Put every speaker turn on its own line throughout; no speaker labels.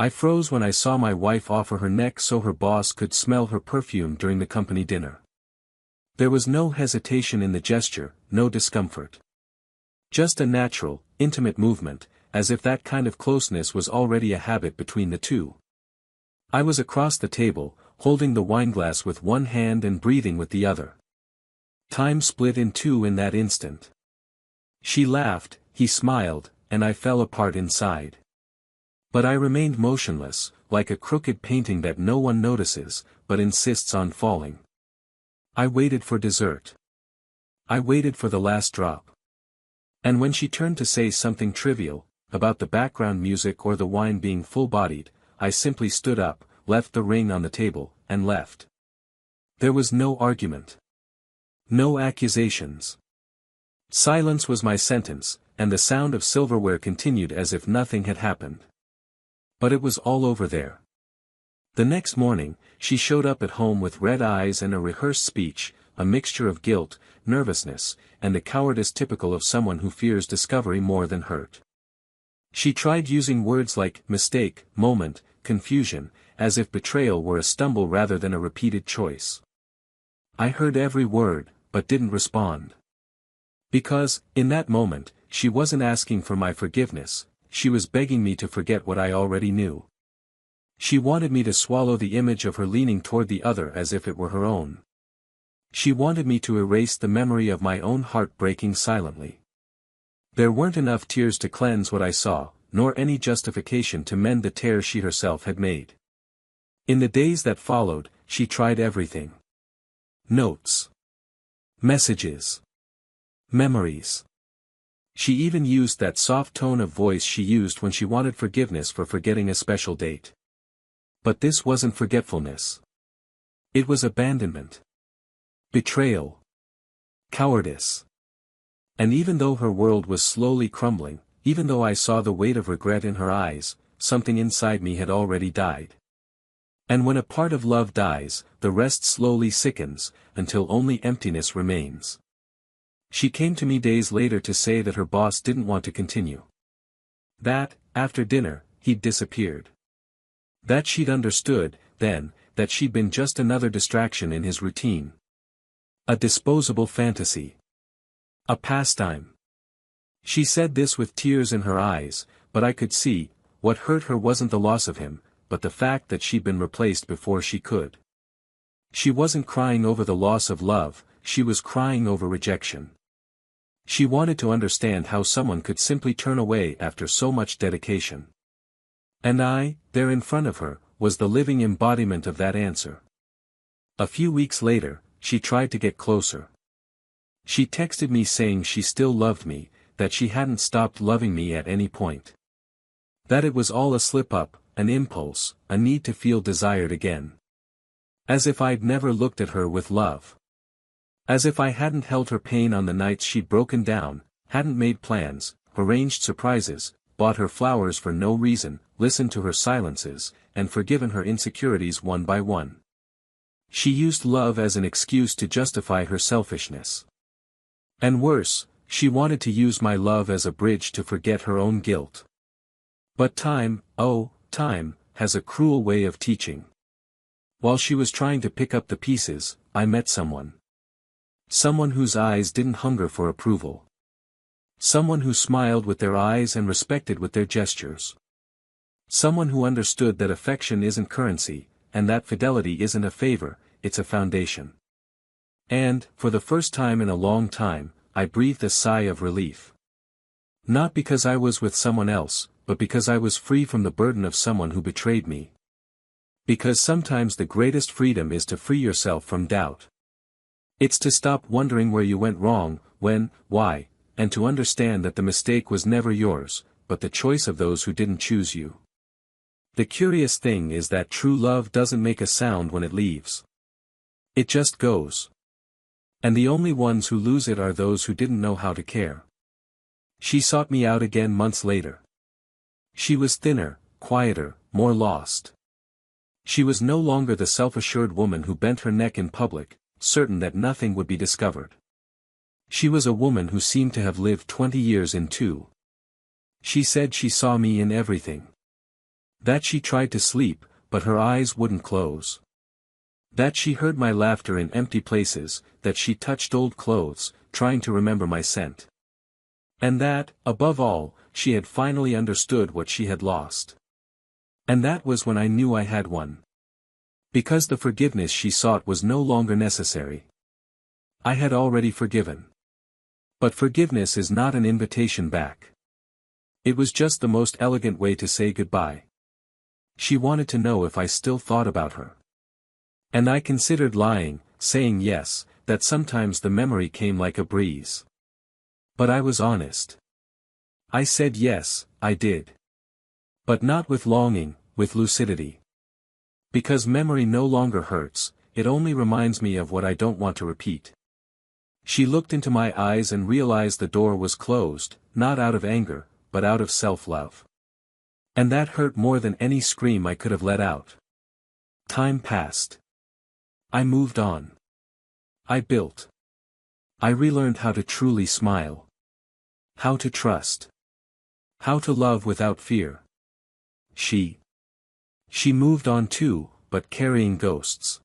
I froze when I saw my wife offer her neck so her boss could smell her perfume during the company dinner. There was no hesitation in the gesture, no discomfort. Just a natural, intimate movement, as if that kind of closeness was already a habit between the two. I was across the table, holding the wineglass with one hand and breathing with the other. Time split in two in that instant. She laughed, he smiled, and I fell apart inside. But I remained motionless, like a crooked painting that no one notices, but insists on falling. I waited for dessert. I waited for the last drop. And when she turned to say something trivial, about the background music or the wine being full-bodied, I simply stood up, left the ring on the table, and left. There was no argument. No accusations. Silence was my sentence, and the sound of silverware continued as if nothing had happened. But it was all over there. The next morning, she showed up at home with red eyes and a rehearsed speech, a mixture of guilt, nervousness, and the cowardice typical of someone who fears discovery more than hurt. She tried using words like mistake, moment, confusion, as if betrayal were a stumble rather than a repeated choice. I heard every word, but didn't respond. Because, in that moment, she wasn't asking for my forgiveness, she was begging me to forget what I already knew. She wanted me to swallow the image of her leaning toward the other as if it were her own. She wanted me to erase the memory of my own heart breaking silently. There weren't enough tears to cleanse what I saw, nor any justification to mend the tear she herself had made. In the days that followed, she tried everything. Notes. Messages. Memories. She even used that soft tone of voice she used when she wanted forgiveness for forgetting a special date. But this wasn't forgetfulness. It was abandonment. Betrayal. Cowardice. And even though her world was slowly crumbling, even though I saw the weight of regret in her eyes, something inside me had already died. And when a part of love dies, the rest slowly sickens, until only emptiness remains. She came to me days later to say that her boss didn't want to continue. That, after dinner, he'd disappeared. That she'd understood, then, that she'd been just another distraction in his routine. A disposable fantasy. A pastime. She said this with tears in her eyes, but I could see, what hurt her wasn't the loss of him, but the fact that she'd been replaced before she could. She wasn't crying over the loss of love, she was crying over rejection. She wanted to understand how someone could simply turn away after so much dedication. And I, there in front of her, was the living embodiment of that answer. A few weeks later, she tried to get closer. She texted me saying she still loved me, that she hadn't stopped loving me at any point. That it was all a slip-up, an impulse, a need to feel desired again. As if I'd never looked at her with love. As if I hadn't held her pain on the nights she'd broken down, hadn't made plans, arranged surprises, bought her flowers for no reason, listened to her silences, and forgiven her insecurities one by one. She used love as an excuse to justify her selfishness. And worse, she wanted to use my love as a bridge to forget her own guilt. But time, oh, time, has a cruel way of teaching. While she was trying to pick up the pieces, I met someone. Someone whose eyes didn't hunger for approval. Someone who smiled with their eyes and respected with their gestures. Someone who understood that affection isn't currency, and that fidelity isn't a favor, it's a foundation. And, for the first time in a long time, I breathed a sigh of relief. Not because I was with someone else, but because I was free from the burden of someone who betrayed me. Because sometimes the greatest freedom is to free yourself from doubt. It's to stop wondering where you went wrong, when, why, and to understand that the mistake was never yours, but the choice of those who didn't choose you. The curious thing is that true love doesn't make a sound when it leaves. It just goes. And the only ones who lose it are those who didn't know how to care. She sought me out again months later. She was thinner, quieter, more lost. She was no longer the self-assured woman who bent her neck in public, certain that nothing would be discovered. She was a woman who seemed to have lived 20 years in two. She said she saw me in everything. That she tried to sleep, but her eyes wouldn't close. That she heard my laughter in empty places, that she touched old clothes, trying to remember my scent. And that, above all, she had finally understood what she had lost. And that was when I knew I had won. Because the forgiveness she sought was no longer necessary. I had already forgiven. But forgiveness is not an invitation back. It was just the most elegant way to say goodbye. She wanted to know if I still thought about her. And I considered lying, saying yes, that sometimes the memory came like a breeze. But I was honest. I said yes, I did. But not with longing, with lucidity. Because memory no longer hurts, it only reminds me of what I don't want to repeat. She looked into my eyes and realized the door was closed, not out of anger, but out of self-love. And that hurt more than any scream I could have let out. Time passed. I moved on. I built. I relearned how to truly smile. How to trust. How to love without fear. She moved on too, but carrying ghosts.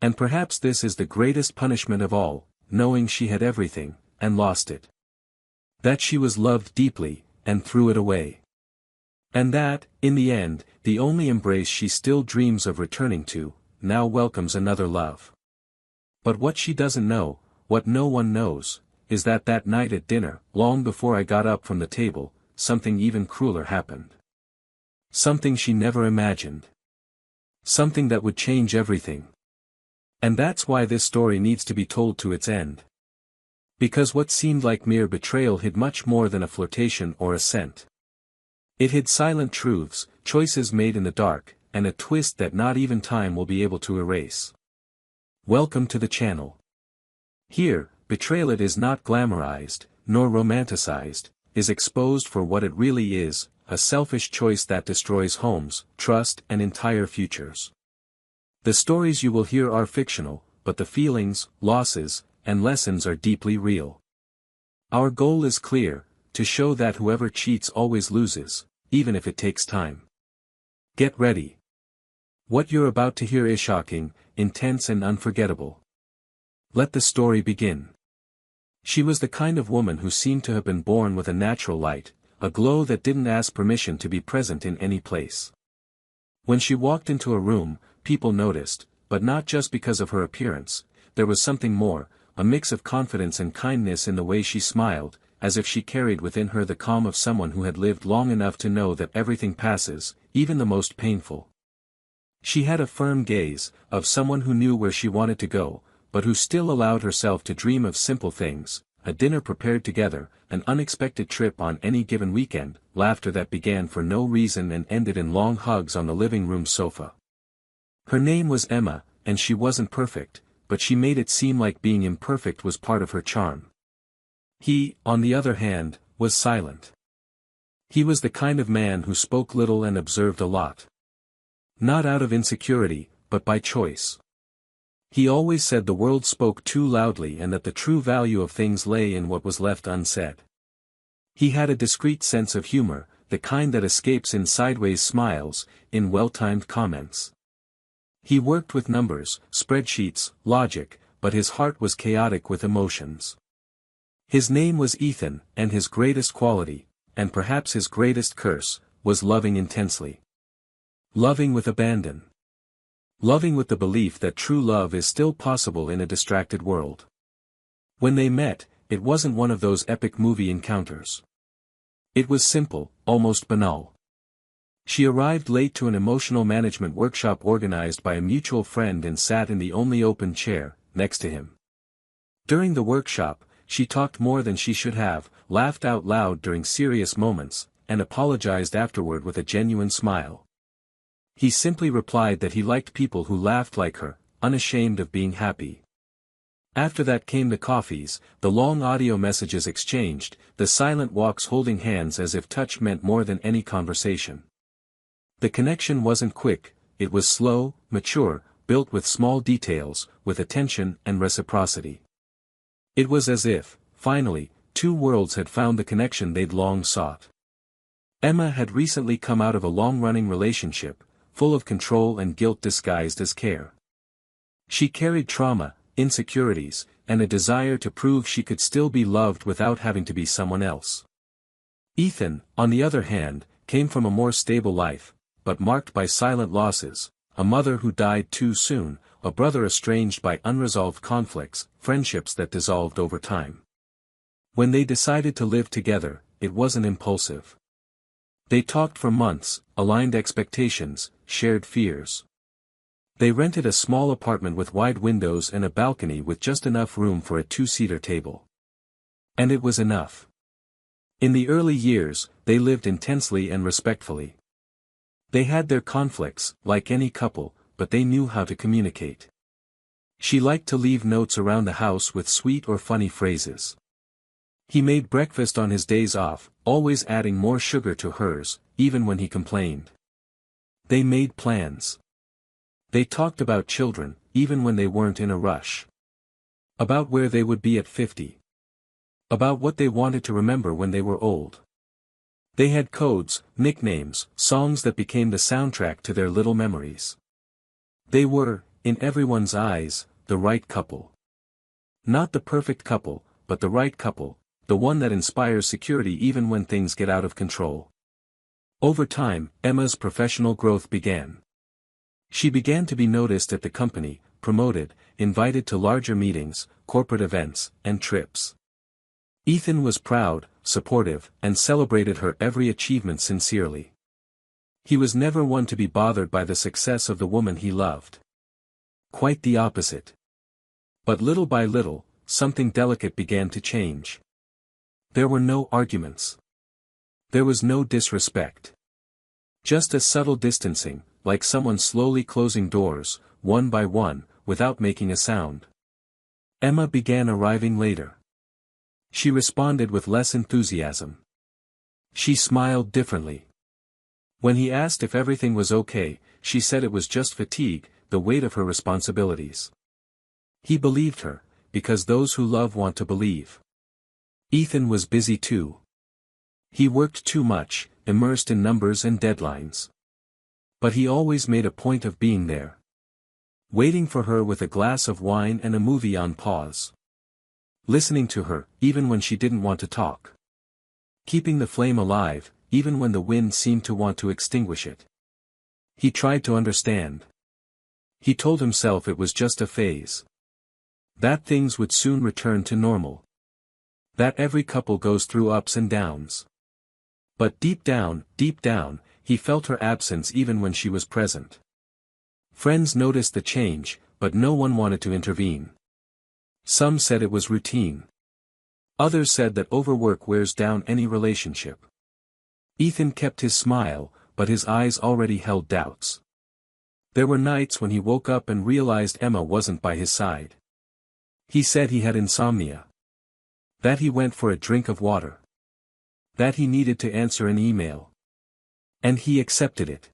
And perhaps this is the greatest punishment of all, knowing she had everything, and lost it. That she was loved deeply, and threw it away. And that, in the end, the only embrace she still dreams of returning to, now welcomes another love. But what she doesn't know, what no one knows, is that that night at dinner, long before I got up from the table, something even crueler happened. Something she never imagined. Something that would change everything. And that's why this story needs to be told to its end. Because what seemed like mere betrayal hid much more than a flirtation or a scent. It hid silent truths, choices made in the dark, and a twist that not even time will be able to erase. Welcome to the channel. Here, betrayal is not glamorized, nor romanticized, is exposed for what it really is, a selfish choice that destroys homes, trust and entire futures. The stories you will hear are fictional, but the feelings, losses, and lessons are deeply real. Our goal is clear, to show that whoever cheats always loses, even if it takes time. Get ready. What you're about to hear is shocking, intense and unforgettable. Let the story begin. She was the kind of woman who seemed to have been born with a natural light, a glow that didn't ask permission to be present in any place. When she walked into a room, people noticed, but not just because of her appearance, there was something more, a mix of confidence and kindness in the way she smiled, as if she carried within her the calm of someone who had lived long enough to know that everything passes, even the most painful. She had a firm gaze, of someone who knew where she wanted to go, but who still allowed herself to dream of simple things, a dinner prepared together, an unexpected trip on any given weekend, laughter that began for no reason and ended in long hugs on the living room sofa. Her name was Emma, and she wasn't perfect, but she made it seem like being imperfect was part of her charm. He, on the other hand, was silent. He was the kind of man who spoke little and observed a lot. Not out of insecurity, but by choice. He always said the world spoke too loudly and that the true value of things lay in what was left unsaid. He had a discreet sense of humor, the kind that escapes in sideways smiles, in well-timed comments. He worked with numbers, spreadsheets, logic, but his heart was chaotic with emotions. His name was Ethan, and his greatest quality, and perhaps his greatest curse, was loving intensely. Loving with abandon. Loving with the belief that true love is still possible in a distracted world. When they met, it wasn't one of those epic movie encounters. It was simple, almost banal. She arrived late to an emotional management workshop organized by a mutual friend and sat in the only open chair, next to him. During the workshop, she talked more than she should have, laughed out loud during serious moments, and apologized afterward with a genuine smile. He simply replied that he liked people who laughed like her, unashamed of being happy. After that came the coffees, the long audio messages exchanged, the silent walks holding hands as if touch meant more than any conversation. The connection wasn't quick, it was slow, mature, built with small details, with attention and reciprocity. It was as if, finally, two worlds had found the connection they'd long sought. Emma had recently come out of a long-running relationship, full of control and guilt disguised as care. She carried trauma, insecurities, and a desire to prove she could still be loved without having to be someone else. Ethan, on the other hand, came from a more stable life, but marked by silent losses, a mother who died too soon, a brother estranged by unresolved conflicts, friendships that dissolved over time. When they decided to live together, it wasn't impulsive. They talked for months, aligned expectations, shared fears. They rented a small apartment with wide windows and a balcony with just enough room for a two-seater table. And it was enough. In the early years, they lived intensely and respectfully. They had their conflicts, like any couple, but they knew how to communicate. She liked to leave notes around the house with sweet or funny phrases. He made breakfast on his days off, always adding more sugar to hers, even when he complained. They made plans. They talked about children, even when they weren't in a rush. About where they would be at 50. About what they wanted to remember when they were old. They had codes, nicknames, songs that became the soundtrack to their little memories. They were, in everyone's eyes, the right couple. Not the perfect couple, but the right couple, the one that inspires security even when things get out of control. Over time, Emma's professional growth began. She began to be noticed at the company, promoted, invited to larger meetings, corporate events, and trips. Ethan was proud, supportive, and celebrated her every achievement sincerely. He was never one to be bothered by the success of the woman he loved. Quite the opposite. But little by little, something delicate began to change. There were no arguments. There was no disrespect. Just a subtle distancing, like someone slowly closing doors, one by one, without making a sound. Emma began arriving later. She responded with less enthusiasm. She smiled differently. When he asked if everything was okay, she said it was just fatigue, the weight of her responsibilities. He believed her, because those who love want to believe. Ethan was busy too. He worked too much, immersed in numbers and deadlines. But he always made a point of being there. Waiting for her with a glass of wine and a movie on pause. Listening to her, even when she didn't want to talk. Keeping the flame alive, even when the wind seemed to want to extinguish it. He tried to understand. He told himself it was just a phase. That things would soon return to normal. That every couple goes through ups and downs. But deep down, he felt her absence even when she was present. Friends noticed the change, but no one wanted to intervene. Some said it was routine. Others said that overwork wears down any relationship. Ethan kept his smile, but his eyes already held doubts. There were nights when he woke up and realized Emma wasn't by his side. He said he had insomnia. That he went for a drink of water. That he needed to answer an email. And he accepted it.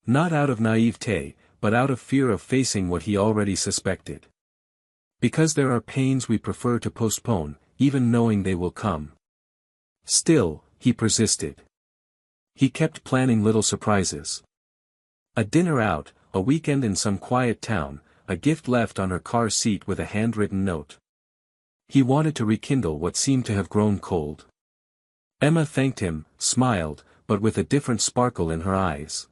Not out of naivete, but out of fear of facing what he already suspected. Because there are pains we prefer to postpone, even knowing they will come. Still, he persisted. He kept planning little surprises. A dinner out, a weekend in some quiet town, a gift left on her car seat with a handwritten note. He wanted to rekindle what seemed to have grown cold. Emma thanked him, smiled, but with a different sparkle in her eyes.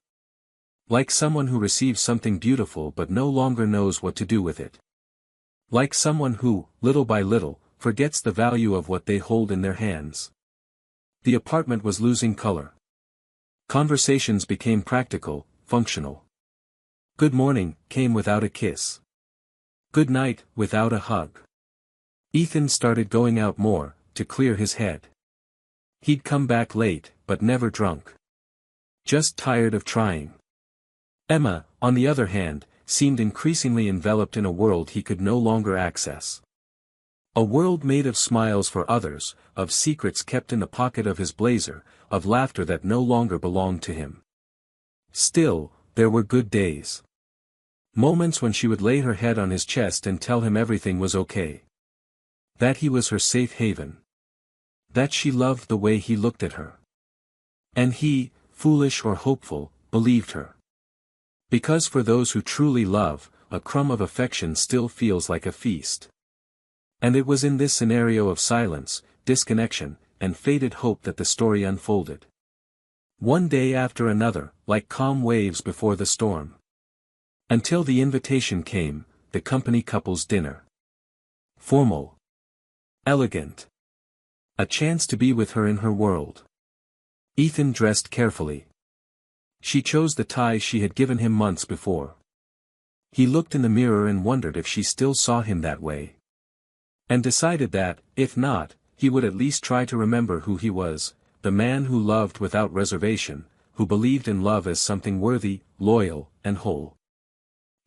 Like someone who receives something beautiful but no longer knows what to do with it. Like someone who, little by little, forgets the value of what they hold in their hands. The apartment was losing color. Conversations became practical, functional. Good morning came without a kiss. Good night without a hug. Ethan started going out more, to clear his head. He'd come back late, but never drunk. Just tired of trying. Emma, on the other hand, seemed increasingly enveloped in a world he could no longer access. A world made of smiles for others, of secrets kept in the pocket of his blazer, of laughter that no longer belonged to him. Still, there were good days. Moments when she would lay her head on his chest and tell him everything was okay. That he was her safe haven. That she loved the way he looked at her. And he, foolish or hopeful, believed her. Because for those who truly love, a crumb of affection still feels like a feast. And it was in this scenario of silence, disconnection, and faded hope that the story unfolded. One day after another, like calm waves before the storm. Until the invitation came, the company couple's dinner. Formal. Elegant. A chance to be with her in her world. Ethan dressed carefully. She chose the tie she had given him months before. He looked in the mirror and wondered if she still saw him that way. And decided that, if not, he would at least try to remember who he was, the man who loved without reservation, who believed in love as something worthy, loyal, and whole.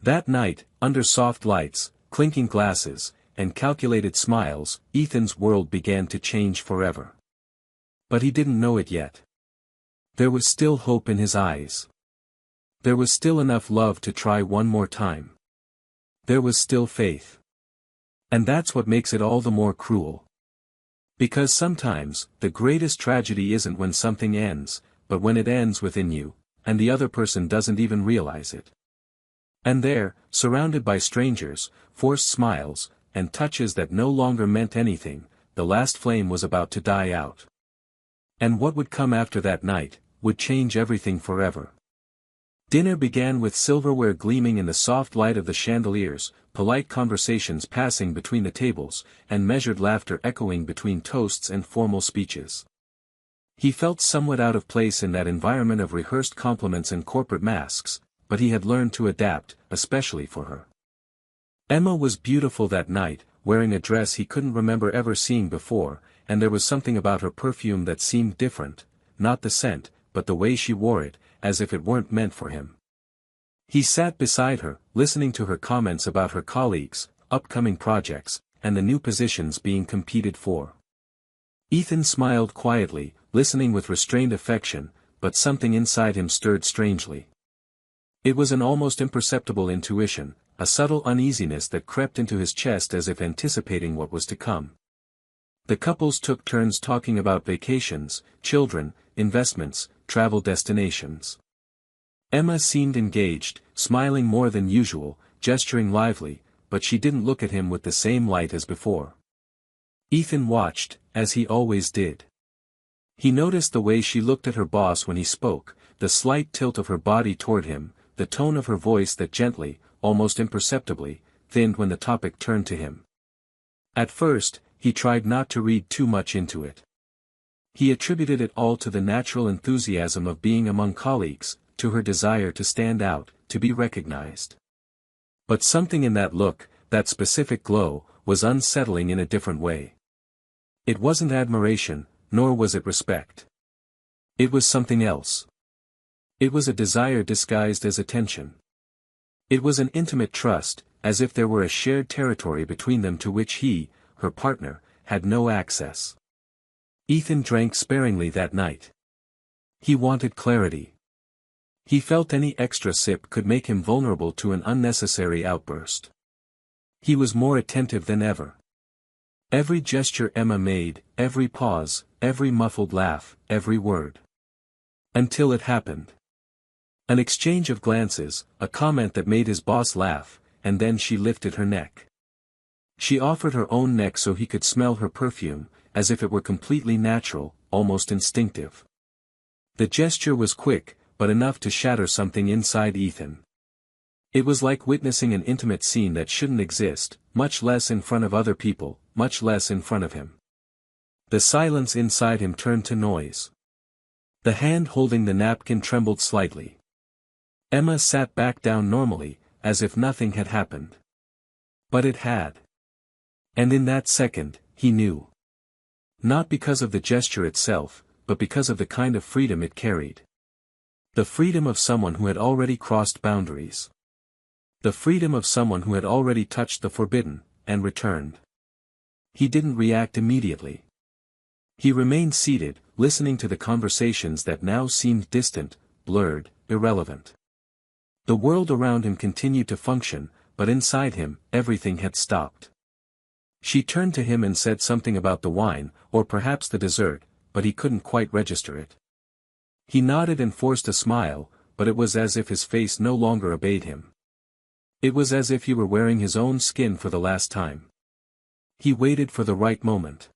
That night, under soft lights, clinking glasses, and calculated smiles, Ethan's world began to change forever. But he didn't know it yet. There was still hope in his eyes. There was still enough love to try one more time. There was still faith. And that's what makes it all the more cruel. Because sometimes, the greatest tragedy isn't when something ends, but when it ends within you, and the other person doesn't even realize it. And there, surrounded by strangers, forced smiles, and touches that no longer meant anything, the last flame was about to die out. And what would come after that night, would change everything forever. Dinner began with silverware gleaming in the soft light of the chandeliers, polite conversations passing between the tables, and measured laughter echoing between toasts and formal speeches. He felt somewhat out of place in that environment of rehearsed compliments and corporate masks, but he had learned to adapt, especially for her. Emma was beautiful that night, wearing a dress he couldn't remember ever seeing before, and there was something about her perfume that seemed different, not the scent, but the way she wore it, as if it weren't meant for him. He sat beside her, listening to her comments about her colleagues, upcoming projects, and the new positions being competed for. Ethan smiled quietly, listening with restrained affection, but something inside him stirred strangely. It was an almost imperceptible intuition, a subtle uneasiness that crept into his chest as if anticipating what was to come. The couples took turns talking about vacations, children, investments, travel destinations. Emma seemed engaged, smiling more than usual, gesturing lively, but she didn't look at him with the same light as before. Ethan watched, as he always did. He noticed the way she looked at her boss when he spoke, the slight tilt of her body toward him, the tone of her voice that gently, almost imperceptibly, thinned when the topic turned to him. At first, he tried not to read too much into it. He attributed it all to the natural enthusiasm of being among colleagues, to her desire to stand out, to be recognized. But something in that look, that specific glow, was unsettling in a different way. It wasn't admiration, nor was it respect. It was something else. It was a desire disguised as attention. It was an intimate trust, as if there were a shared territory between them to which he, her partner, had no access. Ethan drank sparingly that night. He wanted clarity. He felt any extra sip could make him vulnerable to an unnecessary outburst. He was more attentive than ever. Every gesture Emma made, every pause, every muffled laugh, every word. Until it happened. An exchange of glances, a comment that made his boss laugh, and then she lifted her neck. She offered her own neck so he could smell her perfume, as if it were completely natural, almost instinctive. The gesture was quick, but enough to shatter something inside Ethan. It was like witnessing an intimate scene that shouldn't exist, much less in front of other people, much less in front of him. The silence inside him turned to noise. The hand holding the napkin trembled slightly. Emma sat back down normally, as if nothing had happened. But it had. And in that second, he knew. Not because of the gesture itself, but because of the kind of freedom it carried. The freedom of someone who had already crossed boundaries. The freedom of someone who had already touched the forbidden, and returned. He didn't react immediately. He remained seated, listening to the conversations that now seemed distant, blurred, irrelevant. The world around him continued to function, but inside him, everything had stopped. She turned to him and said something about the wine, or perhaps the dessert, but he couldn't quite register it. He nodded and forced a smile, but it was as if his face no longer obeyed him. It was as if he were wearing his own skin for the last time. He waited for the right moment.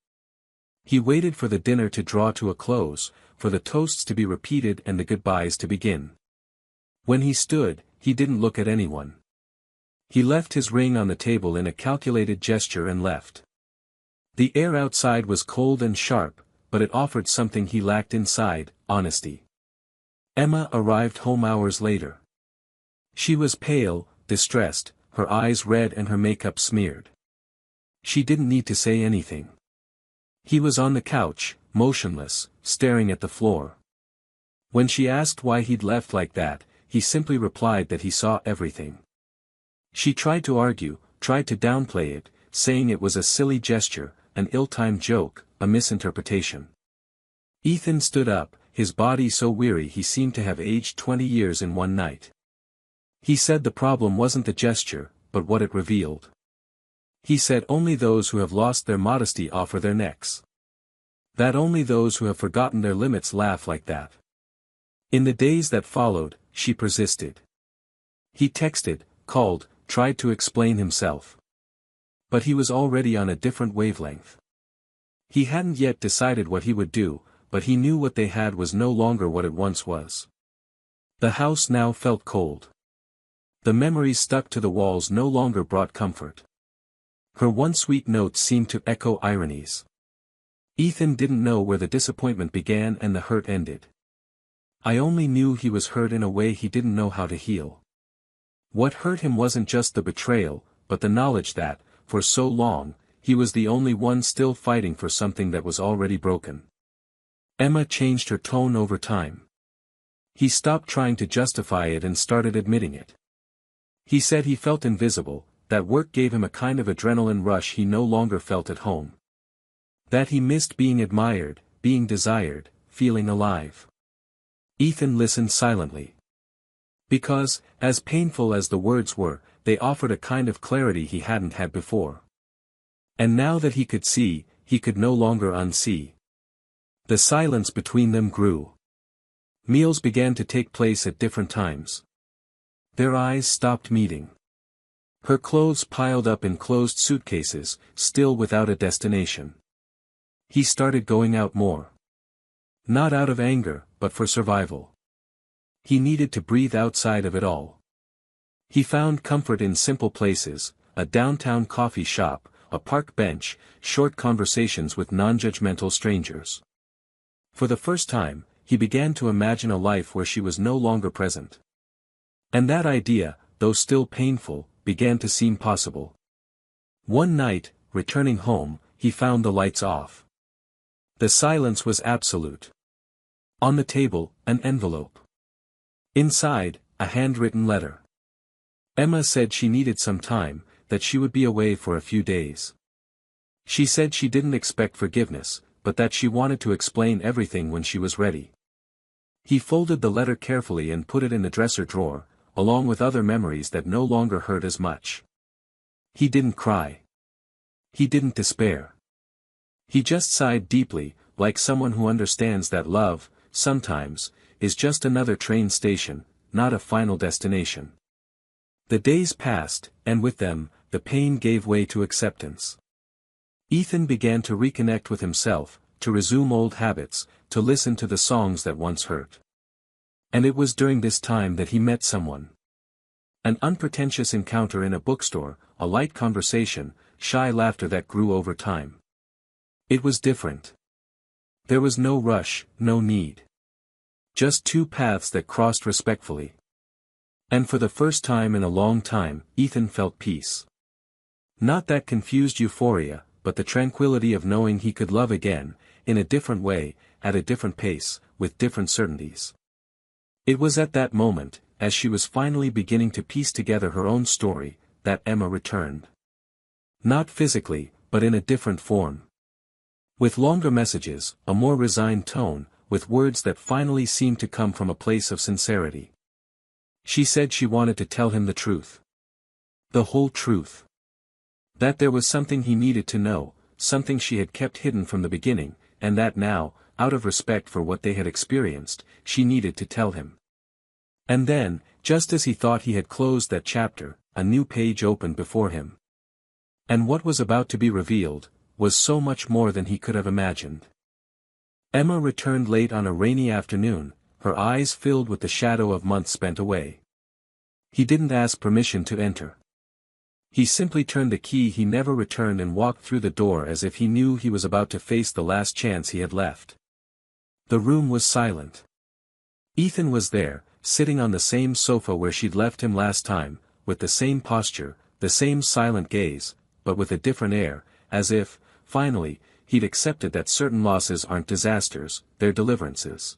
He waited for the dinner to draw to a close, for the toasts to be repeated and the goodbyes to begin. When he stood, he didn't look at anyone. He left his ring on the table in a calculated gesture and left. The air outside was cold and sharp, but it offered something he lacked inside, honesty. Emma arrived home hours later. She was pale, distressed, her eyes red and her makeup smeared. She didn't need to say anything. He was on the couch, motionless, staring at the floor. When she asked why he'd left like that, he simply replied that he saw everything. She tried to argue, tried to downplay it, saying it was a silly gesture, an ill-timed joke, a misinterpretation. Ethan stood up, his body so weary he seemed to have aged 20 years in one night. He said the problem wasn't the gesture, but what it revealed. He said only those who have lost their modesty offer their necks. That only those who have forgotten their limits laugh like that. In the days that followed, she persisted. He texted, called, tried to explain himself. But he was already on a different wavelength. He hadn't yet decided what he would do, but he knew what they had was no longer what it once was. The house now felt cold. The memories stuck to the walls no longer brought comfort. Her once sweet notes seemed to echo ironies. Ethan didn't know where the disappointment began and the hurt ended. I only knew he was hurt in a way he didn't know how to heal. What hurt him wasn't just the betrayal, but the knowledge that, for so long, he was the only one still fighting for something that was already broken. Emma changed her tone over time. He stopped trying to justify it and started admitting it. He said he felt invisible, that work gave him a kind of adrenaline rush he no longer felt at home. That he missed being admired, being desired, feeling alive. Ethan listened silently. Because, as painful as the words were, they offered a kind of clarity he hadn't had before. And now that he could see, he could no longer unsee. The silence between them grew. Meals began to take place at different times. Their eyes stopped meeting. Her clothes piled up in closed suitcases, still without a destination. He started going out more. Not out of anger, but for survival. He needed to breathe outside of it all. He found comfort in simple places, a downtown coffee shop, a park bench, short conversations with non-judgmental strangers. For the first time, he began to imagine a life where she was no longer present. And that idea, though still painful, began to seem possible. One night, returning home, he found the lights off. The silence was absolute. On the table, an envelope. Inside, a handwritten letter. Emma said she needed some time, that she would be away for a few days. She said she didn't expect forgiveness, but that she wanted to explain everything when she was ready. He folded the letter carefully and put it in the dresser drawer, along with other memories that no longer hurt as much. He didn't cry. He didn't despair. He just sighed deeply, like someone who understands that love, sometimes, is just another train station, not a final destination. The days passed, and with them, the pain gave way to acceptance. Ethan began to reconnect with himself, to resume old habits, to listen to the songs that once hurt. And it was during this time that he met someone. An unpretentious encounter in a bookstore, a light conversation, shy laughter that grew over time. It was different. There was no rush, no need. Just two paths that crossed respectfully. And for the first time in a long time, Ethan felt peace. Not that confused euphoria, but the tranquility of knowing he could love again, in a different way, at a different pace, with different certainties. It was at that moment, as she was finally beginning to piece together her own story, that Emma returned. Not physically, but in a different form. With longer messages, a more resigned tone, with words that finally seemed to come from a place of sincerity. She said she wanted to tell him the truth. The whole truth. That there was something he needed to know, something she had kept hidden from the beginning, and that now, out of respect for what they had experienced, she needed to tell him. And then, just as he thought he had closed that chapter, a new page opened before him. And what was about to be revealed was so much more than he could have imagined. Emma returned late on a rainy afternoon, her eyes filled with the shadow of months spent away. He didn't ask permission to enter. He simply turned the key he never returned and walked through the door as if he knew he was about to face the last chance he had left. The room was silent. Ethan was there, sitting on the same sofa where she'd left him last time, with the same posture, the same silent gaze, but with a different air, as if, finally, he'd accepted that certain losses aren't disasters, they're deliverances.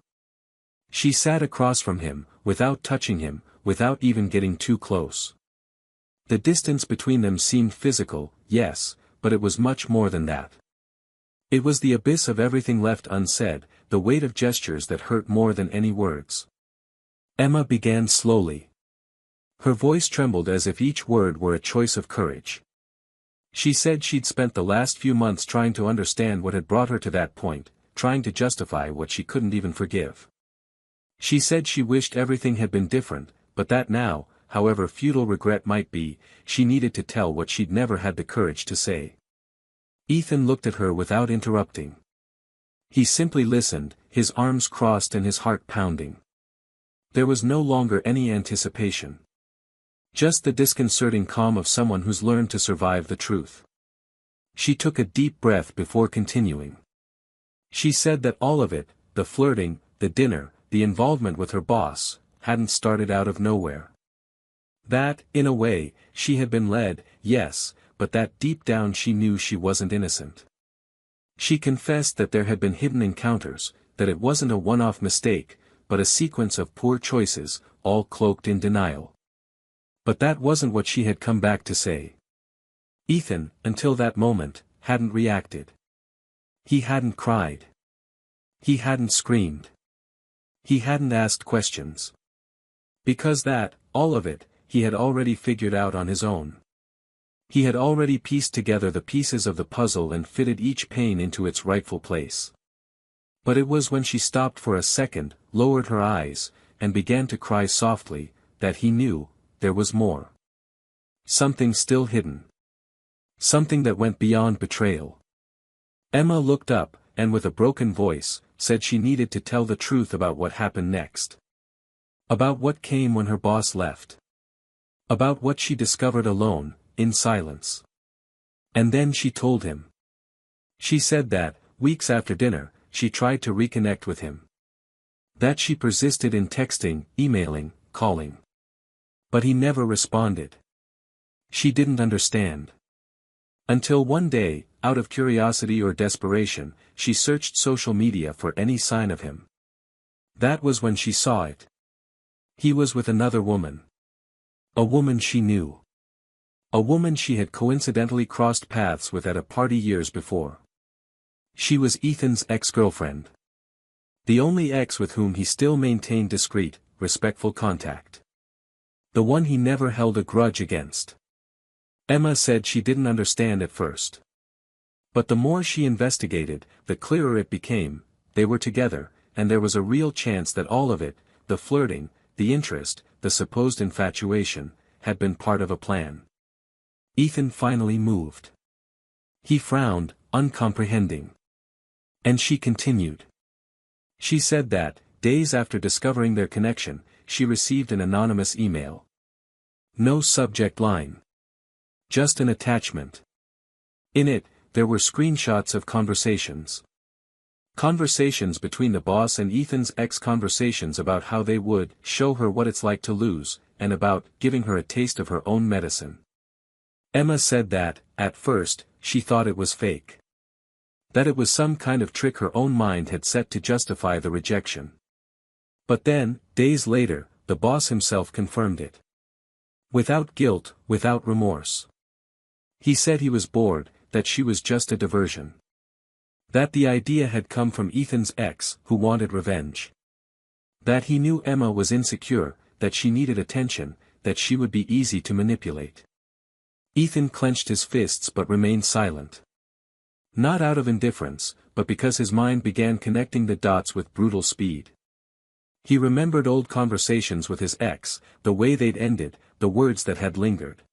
She sat across from him, without touching him, without even getting too close. The distance between them seemed physical, yes, but it was much more than that. It was the abyss of everything left unsaid, the weight of gestures that hurt more than any words. Emma began slowly. Her voice trembled as if each word were a choice of courage. She said she'd spent the last few months trying to understand what had brought her to that point, trying to justify what she couldn't even forgive. She said she wished everything had been different, but that now, however futile regret might be, she needed to tell what she'd never had the courage to say. Ethan looked at her without interrupting. He simply listened, his arms crossed and his heart pounding. There was no longer any anticipation. Just the disconcerting calm of someone who's learned to survive the truth. She took a deep breath before continuing. She said that all of it, the flirting, the dinner, the involvement with her boss, hadn't started out of nowhere. That, in a way, she had been led, yes, but that deep down she knew she wasn't innocent. She confessed that there had been hidden encounters, that it wasn't a one-off mistake, but a sequence of poor choices, all cloaked in denial. But that wasn't what she had come back to say. Ethan, until that moment, hadn't reacted. He hadn't cried. He hadn't screamed. He hadn't asked questions. Because that, all of it, he had already figured out on his own. He had already pieced together the pieces of the puzzle and fitted each pane into its rightful place. But it was when she stopped for a second, lowered her eyes, and began to cry softly, that he knew, there was more. Something still hidden. Something that went beyond betrayal. Emma looked up, and with a broken voice, said she needed to tell the truth about what happened next. About what came when her boss left. About what she discovered alone, in silence. And then she told him. She said that, weeks after dinner, she tried to reconnect with him. That she persisted in texting, emailing, calling. But he never responded. She didn't understand. Until one day, out of curiosity or desperation, she searched social media for any sign of him. That was when she saw it. He was with another woman. A woman she knew. A woman she had coincidentally crossed paths with at a party years before. She was Ethan's ex-girlfriend. The only ex with whom he still maintained discreet, respectful contact. The one he never held a grudge against. Emma said she didn't understand at first. But the more she investigated, the clearer it became, they were together, and there was a real chance that all of it, the flirting, the interest, the supposed infatuation, had been part of a plan. Ethan finally moved. He frowned, uncomprehending. And she continued. She said that, days after discovering their connection, she received an anonymous email. No subject line. Just an attachment. In it, there were screenshots of conversations. Conversations between the boss and Ethan's ex, conversations about how they would show her what it's like to lose, and about giving her a taste of her own medicine. Emma said that, at first, she thought it was fake. That it was some kind of trick her own mind had set to justify the rejection. But then, days later, the boss himself confirmed it. Without guilt, without remorse. He said he was bored, that she was just a diversion. That the idea had come from Ethan's ex, who wanted revenge. That he knew Emma was insecure, that she needed attention, that she would be easy to manipulate. Ethan clenched his fists but remained silent. Not out of indifference, but because his mind began connecting the dots with brutal speed. He remembered old conversations with his ex, the way they'd ended, the words that had lingered.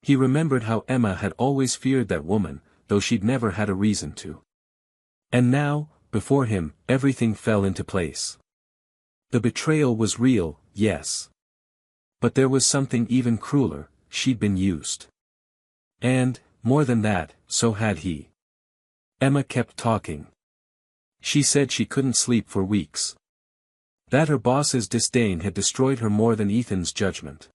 He remembered how Emma had always feared that woman, though she'd never had a reason to. And now, before him, everything fell into place. The betrayal was real, yes. But there was something even crueler: she'd been used. And, more than that, so had he. Emma kept talking. She said she couldn't sleep for weeks. That her boss's disdain had destroyed her more than Ethan's judgment.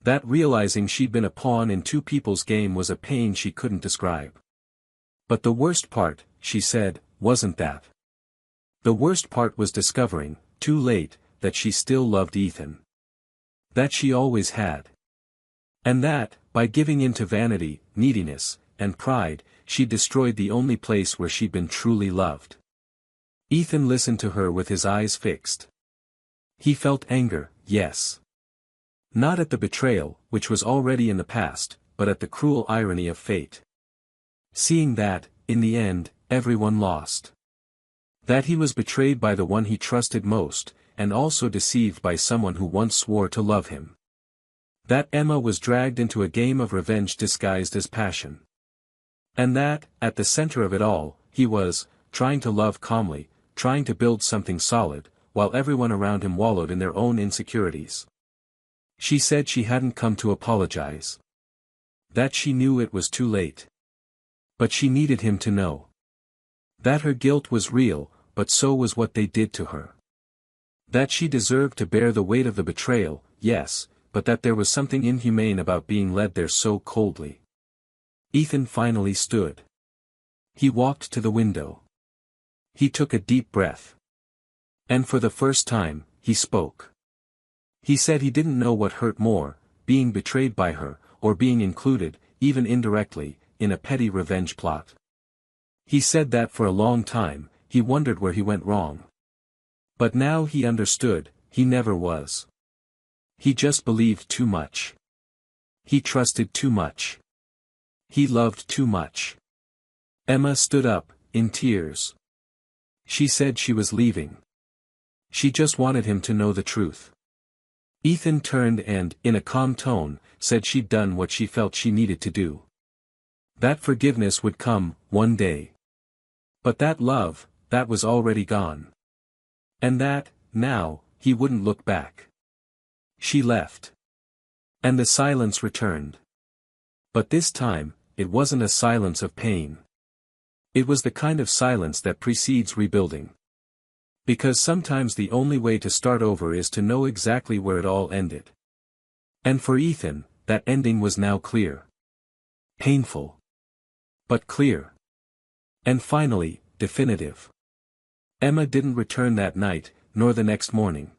That realizing she'd been a pawn in two people's game was a pain she couldn't describe. But the worst part, she said, wasn't that. The worst part was discovering, too late, that she still loved Ethan. That she always had. And that, by giving in to vanity, neediness, and pride, she'd destroyed the only place where she'd been truly loved. Ethan listened to her with his eyes fixed. He felt anger, yes. Not at the betrayal, which was already in the past, but at the cruel irony of fate. Seeing that, in the end, everyone lost. That he was betrayed by the one he trusted most, and also deceived by someone who once swore to love him. That Emma was dragged into a game of revenge disguised as passion. And that, at the center of it all, he was, trying to love calmly, trying to build something solid, while everyone around him wallowed in their own insecurities. She said she hadn't come to apologize. That she knew it was too late. But she needed him to know. That her guilt was real, but so was what they did to her. That she deserved to bear the weight of the betrayal, yes, but that there was something inhumane about being led there so coldly. Ethan finally stood. He walked to the window. He took a deep breath. And for the first time, he spoke. He said he didn't know what hurt more, being betrayed by her, or being included, even indirectly, in a petty revenge plot. He said that for a long time, he wondered where he went wrong. But now he understood, he never was. He just believed too much. He trusted too much. He loved too much. Emma stood up, in tears. She said she was leaving. She just wanted him to know the truth. Ethan turned and, in a calm tone, said she'd done what she felt she needed to do. That forgiveness would come, one day. But that love, that was already gone. And that, now, he wouldn't look back. She left. And the silence returned. But this time, it wasn't a silence of pain. It was the kind of silence that precedes rebuilding. Because sometimes the only way to start over is to know exactly where it all ended. And for Ethan, that ending was now clear. Painful. But clear. And finally, definitive. Emma didn't return that night, nor the next morning.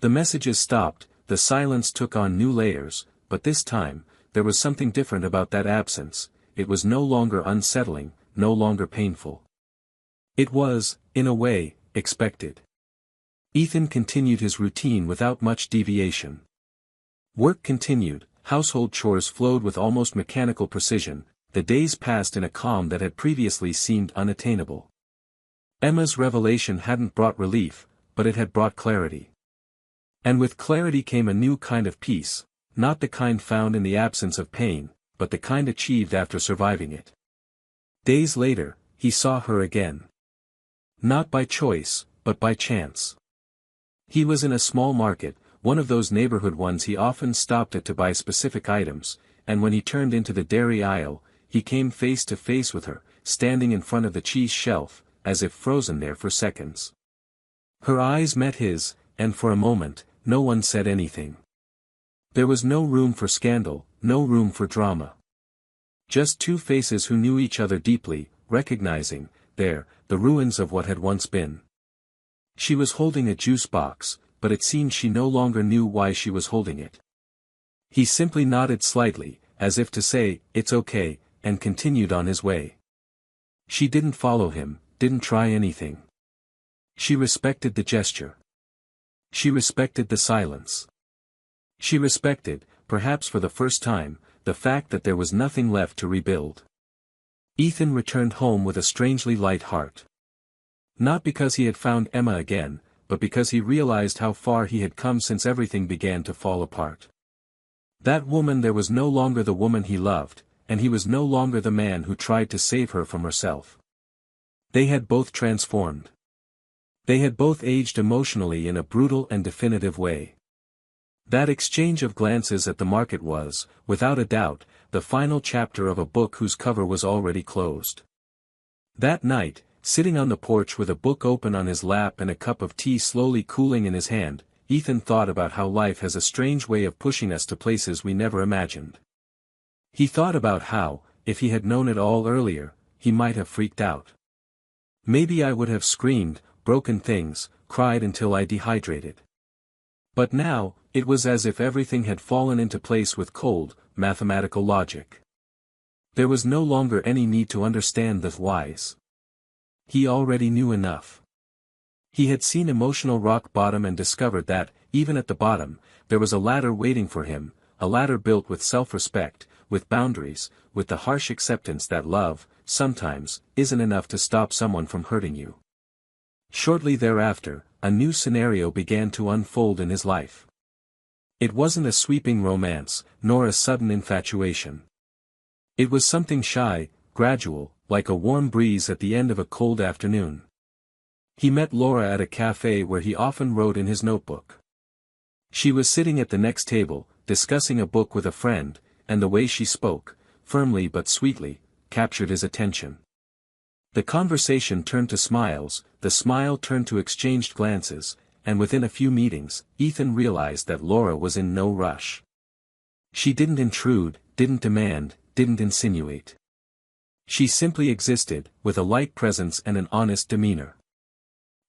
The messages stopped, the silence took on new layers, but this time, there was something different about that absence. It was no longer unsettling, no longer painful. It was, in a way, expected. Ethan continued his routine without much deviation. Work continued, household chores flowed with almost mechanical precision, the days passed in a calm that had previously seemed unattainable. Emma's revelation hadn't brought relief, but it had brought clarity. And with clarity came a new kind of peace, not the kind found in the absence of pain, but the kind achieved after surviving it. Days later, he saw her again. Not by choice, but by chance. He was in a small market, one of those neighborhood ones he often stopped at to buy specific items, and when he turned into the dairy aisle, he came face to face with her, standing in front of the cheese shelf, as if frozen there for seconds. Her eyes met his, and for a moment, no one said anything. There was no room for scandal, no room for drama. Just two faces who knew each other deeply, recognizing, there, the ruins of what had once been. She was holding a juice box, but it seemed she no longer knew why she was holding it. He simply nodded slightly, as if to say, "It's okay," and continued on his way. She didn't follow him, didn't try anything. She respected the gesture. She respected the silence. She respected, perhaps for the first time, the fact that there was nothing left to rebuild. Ethan returned home with a strangely light heart. Not because he had found Emma again, but because he realized how far he had come since everything began to fall apart. That woman there was no longer the woman he loved, and he was no longer the man who tried to save her from herself. They had both transformed. They had both aged emotionally in a brutal and definitive way. That exchange of glances at the market was, without a doubt, the final chapter of a book whose cover was already closed. That night, sitting on the porch with a book open on his lap and a cup of tea slowly cooling in his hand, Ethan thought about how life has a strange way of pushing us to places we never imagined. He thought about how, if he had known it all earlier, he might have freaked out. Maybe I would have screamed, broken things, cried until I dehydrated. But now, it was as if everything had fallen into place with cold, mathematical logic. There was no longer any need to understand the whys. He already knew enough. He had seen emotional rock bottom and discovered that, even at the bottom, there was a ladder waiting for him, a ladder built with self-respect, with boundaries, with the harsh acceptance that love, sometimes, isn't enough to stop someone from hurting you. Shortly thereafter, a new scenario began to unfold in his life. It wasn't a sweeping romance, nor a sudden infatuation. It was something shy, gradual, like a warm breeze at the end of a cold afternoon. He met Laura at a cafe where he often wrote in his notebook. She was sitting at the next table, discussing a book with a friend, and the way she spoke, firmly but sweetly, captured his attention. The conversation turned to smiles, the smile turned to exchanged glances, and within a few meetings, Ethan realized that Laura was in no rush. She didn't intrude, didn't demand, didn't insinuate. She simply existed, with a light presence and an honest demeanor.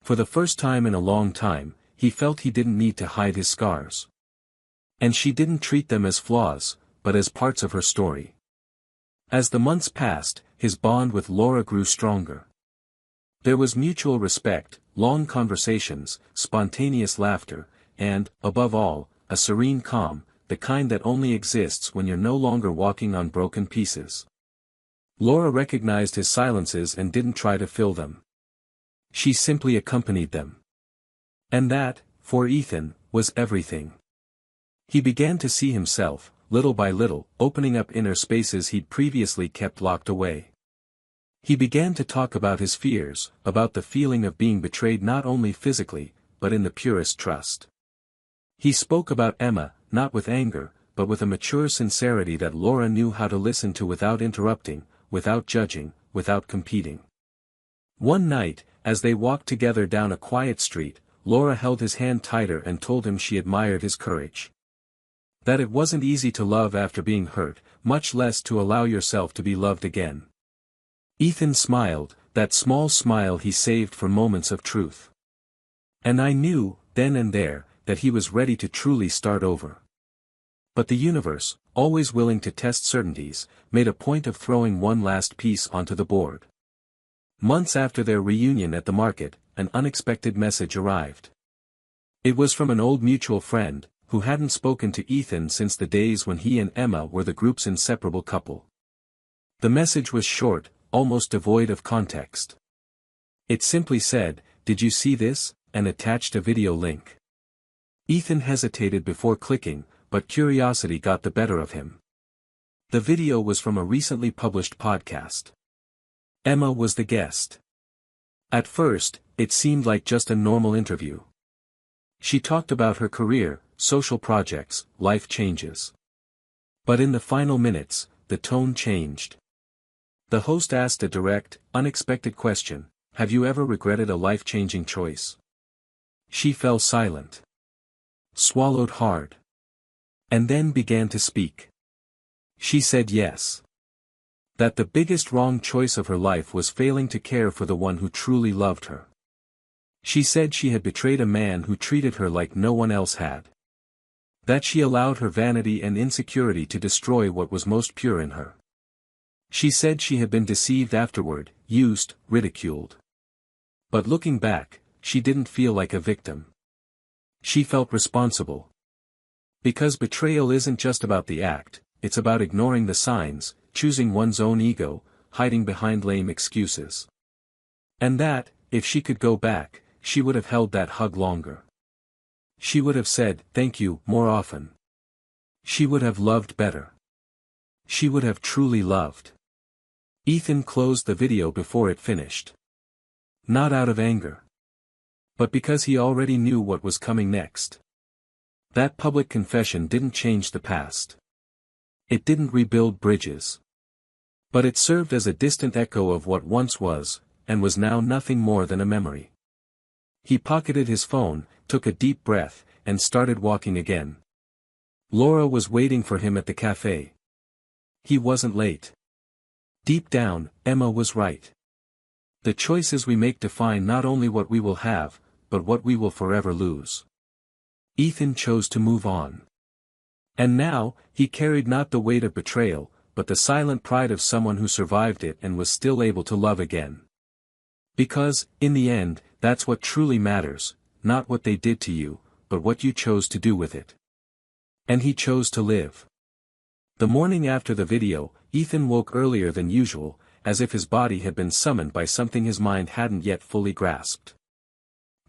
For the first time in a long time, he felt he didn't need to hide his scars. And she didn't treat them as flaws, but as parts of her story. As the months passed, his bond with Laura grew stronger. There was mutual respect, long conversations, spontaneous laughter, and, above all, a serene calm, the kind that only exists when you're no longer walking on broken pieces. Laura recognized his silences and didn't try to fill them. She simply accompanied them. And that, for Ethan, was everything. He began to see himself, little by little, opening up inner spaces he'd previously kept locked away. He began to talk about his fears, about the feeling of being betrayed not only physically, but in the purest trust. He spoke about Emma, not with anger, but with a mature sincerity that Laura knew how to listen to without interrupting, without judging, without competing. One night, as they walked together down a quiet street, Laura held his hand tighter and told him she admired his courage. That it wasn't easy to love after being hurt, much less to allow yourself to be loved again. Ethan smiled, that small smile he saved for moments of truth. And I knew, then and there, that he was ready to truly start over. But the universe, always willing to test certainties, made a point of throwing one last piece onto the board. Months after their reunion at the market, an unexpected message arrived. It was from an old mutual friend, who hadn't spoken to Ethan since the days when he and Emma were the group's inseparable couple. The message was short, almost devoid of context. It simply said, "Did you see this?" and attached a video link. Ethan hesitated before clicking, but curiosity got the better of him. The video was from a recently published podcast. Emma was the guest. At first, it seemed like just a normal interview. She talked about her career, social projects, life changes. But in the final minutes, the tone changed. The host asked a direct, unexpected question: "Have you ever regretted a life-changing choice?" She fell silent. Swallowed hard. And then began to speak. She said yes. That the biggest wrong choice of her life was failing to care for the one who truly loved her. She said she had betrayed a man who treated her like no one else had. That she allowed her vanity and insecurity to destroy what was most pure in her. She said she had been deceived afterward, used, ridiculed. But looking back, she didn't feel like a victim. She felt responsible. Because betrayal isn't just about the act, it's about ignoring the signs, choosing one's own ego, hiding behind lame excuses. And that, if she could go back, she would have held that hug longer. She would have said, "Thank you," more often. She would have loved better. She would have truly loved. Ethan closed the video before it finished. Not out of anger, but because he already knew what was coming next. That public confession didn't change the past. It didn't rebuild bridges. But it served as a distant echo of what once was, and was now nothing more than a memory. He pocketed his phone, took a deep breath, and started walking again. Laura was waiting for him at the cafe. He wasn't late. Deep down, Emma was right. The choices we make define not only what we will have, but what we will forever lose. Ethan chose to move on. And now, he carried not the weight of betrayal, but the silent pride of someone who survived it and was still able to love again. Because, in the end, that's what truly matters, not what they did to you, but what you chose to do with it. And he chose to live. The morning after the video, Ethan woke earlier than usual, as if his body had been summoned by something his mind hadn't yet fully grasped.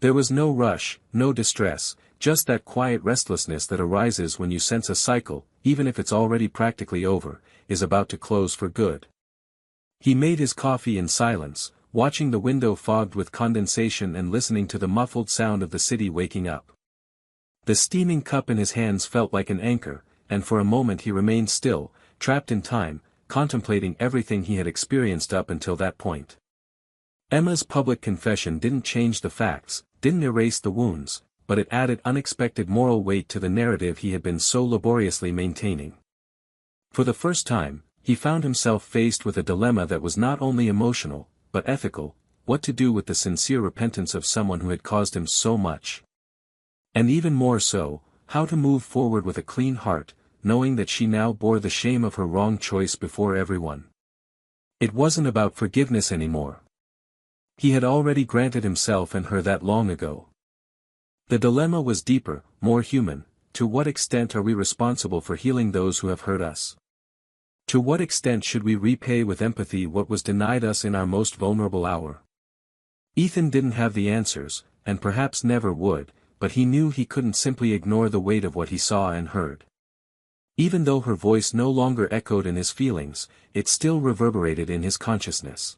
There was no rush, no distress, just that quiet restlessness that arises when you sense a cycle, even if it's already practically over, is about to close for good. He made his coffee in silence, watching the window fogged with condensation and listening to the muffled sound of the city waking up. The steaming cup in his hands felt like an anchor, and for a moment he remained still, trapped in time, contemplating everything he had experienced up until that point. Emma's public confession didn't change the facts, didn't erase the wounds, but it added unexpected moral weight to the narrative he had been so laboriously maintaining. For the first time, he found himself faced with a dilemma that was not only emotional, but ethical: what to do with the sincere repentance of someone who had caused him so much. And even more so, how to move forward with a clean heart, knowing that she now bore the shame of her wrong choice before everyone. It wasn't about forgiveness anymore. He had already granted himself and her that long ago. The dilemma was deeper, more human. To what extent are we responsible for healing those who have hurt us? To what extent should we repay with empathy what was denied us in our most vulnerable hour? Ethan didn't have the answers, and perhaps never would, but he knew he couldn't simply ignore the weight of what he saw and heard. Even though her voice no longer echoed in his feelings, it still reverberated in his consciousness.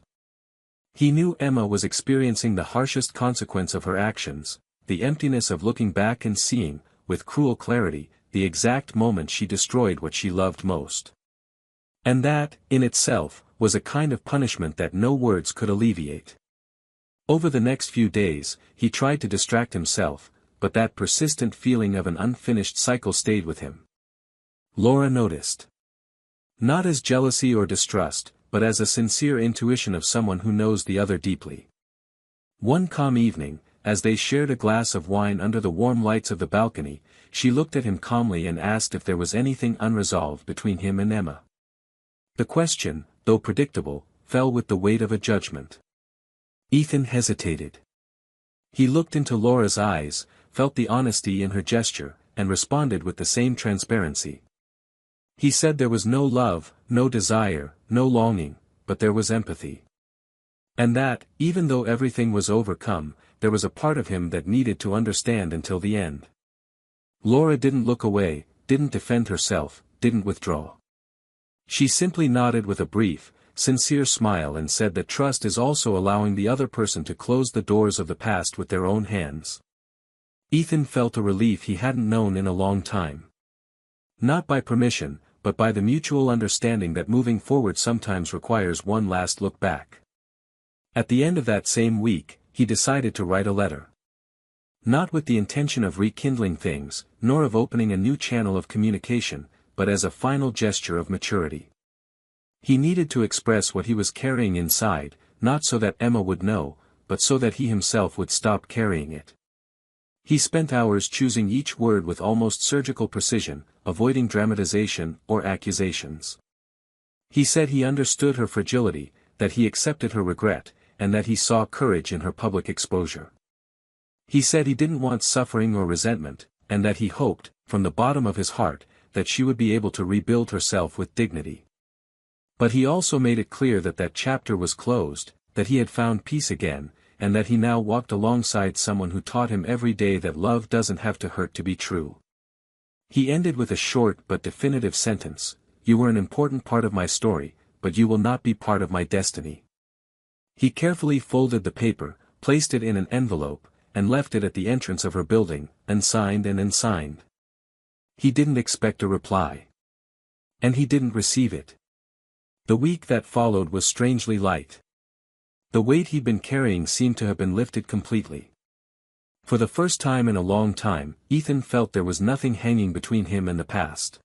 He knew Emma was experiencing the harshest consequence of her actions, the emptiness of looking back and seeing, with cruel clarity, the exact moment she destroyed what she loved most. And that, in itself, was a kind of punishment that no words could alleviate. Over the next few days, he tried to distract himself, but that persistent feeling of an unfinished cycle stayed with him. Laura noticed. Not as jealousy or distrust, but as a sincere intuition of someone who knows the other deeply. One calm evening, as they shared a glass of wine under the warm lights of the balcony, she looked at him calmly and asked if there was anything unresolved between him and Emma. The question, though predictable, fell with the weight of a judgment. Ethan hesitated. He looked into Laura's eyes, felt the honesty in her gesture, and responded with the same transparency. He said there was no love, no desire, no longing, but there was empathy. And that, even though everything was overcome, there was a part of him that needed to understand until the end. Laura didn't look away, didn't defend herself, didn't withdraw. She simply nodded with a brief, sincere smile and said that trust is also allowing the other person to close the doors of the past with their own hands. Ethan felt a relief he hadn't known in a long time. Not by permission, but by the mutual understanding that moving forward sometimes requires one last look back. At the end of that same week, he decided to write a letter. Not with the intention of rekindling things, nor of opening a new channel of communication, but as a final gesture of maturity. He needed to express what he was carrying inside, not so that Emma would know, but so that he himself would stop carrying it. He spent hours choosing each word with almost surgical precision, avoiding dramatization or accusations. He said he understood her fragility, that he accepted her regret, and that he saw courage in her public exposure. He said he didn't want suffering or resentment, and that he hoped, from the bottom of his heart, that she would be able to rebuild herself with dignity. But he also made it clear that that chapter was closed, that he had found peace again, and that he now walked alongside someone who taught him every day that love doesn't have to hurt to be true. He ended with a short but definitive sentence: "You were an important part of my story, but you will not be part of my destiny." He carefully folded the paper, placed it in an envelope, and left it at the entrance of her building, unsigned and unsigned. He didn't expect a reply. And he didn't receive it. The week that followed was strangely light. The weight he'd been carrying seemed to have been lifted completely. For the first time in a long time, Ethan felt there was nothing hanging between him and the past.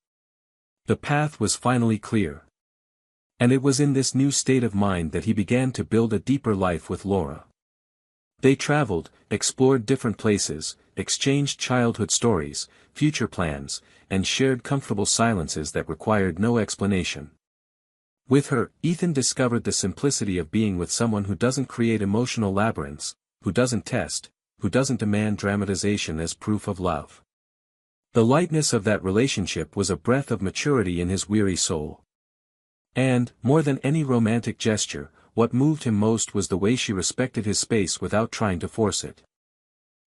The path was finally clear. And it was in this new state of mind that he began to build a deeper life with Laura. They traveled, explored different places, exchanged childhood stories, future plans, and shared comfortable silences that required no explanation. With her, Ethan discovered the simplicity of being with someone who doesn't create emotional labyrinths, who doesn't test, who doesn't demand dramatization as proof of love. The lightness of that relationship was a breath of maturity in his weary soul. And, more than any romantic gesture, what moved him most was the way she respected his space without trying to force it.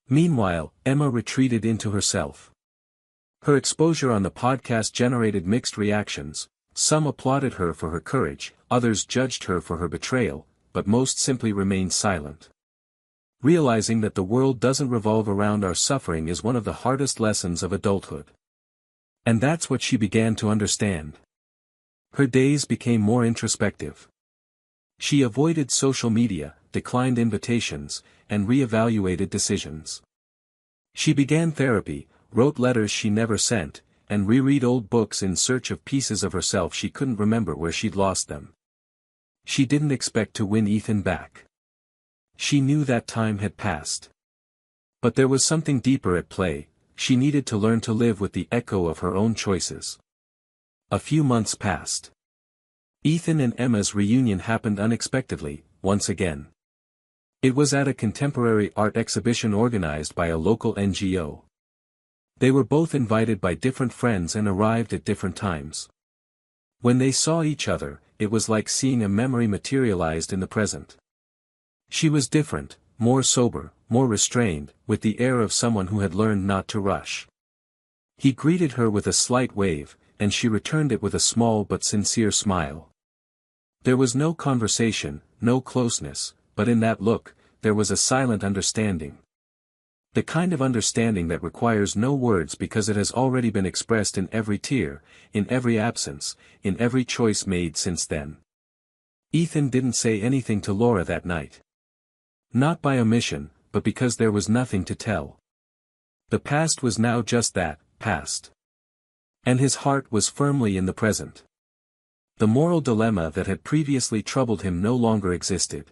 Meanwhile, Emma retreated into herself. Her exposure on the podcast generated mixed reactions. Some applauded her for her courage, others judged her for her betrayal, but most simply remained silent. Realizing that the world doesn't revolve around our suffering is one of the hardest lessons of adulthood. And that's what she began to understand. Her days became more introspective. She avoided social media, declined invitations, and re-evaluated decisions. She began therapy, wrote letters she never sent, and reread old books in search of pieces of herself she couldn't remember where she'd lost them. She didn't expect to win Ethan back. She knew that time had passed. But there was something deeper at play. She needed to learn to live with the echo of her own choices. A few months passed. Ethan and Emma's reunion happened unexpectedly, once again. It was at a contemporary art exhibition organized by a local NGO. They were both invited by different friends and arrived at different times. When they saw each other, it was like seeing a memory materialized in the present. She was different, more sober, more restrained, with the air of someone who had learned not to rush. He greeted her with a slight wave, and she returned it with a small but sincere smile. There was no conversation, no closeness, but in that look, there was a silent understanding. The kind of understanding that requires no words because it has already been expressed in every tear, in every absence, in every choice made since then. Ethan didn't say anything to Laura that night. Not by omission, but because there was nothing to tell. The past was now just that, past. And his heart was firmly in the present. The moral dilemma that had previously troubled him no longer existed.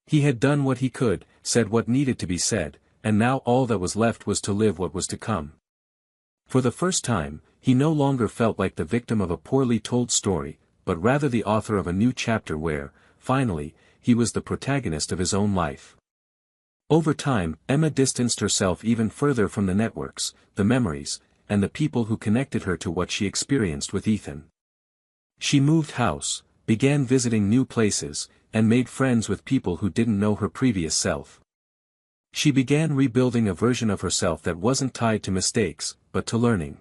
He had done what he could, said what needed to be said, and now all that was left was to live what was to come. For the first time, he no longer felt like the victim of a poorly told story, but rather the author of a new chapter where, finally, he was the protagonist of his own life. Over time, Emma distanced herself even further from the networks, the memories, and the people who connected her to what she experienced with Ethan. She moved house, began visiting new places, and made friends with people who didn't know her previous self. She began rebuilding a version of herself that wasn't tied to mistakes, but to learning.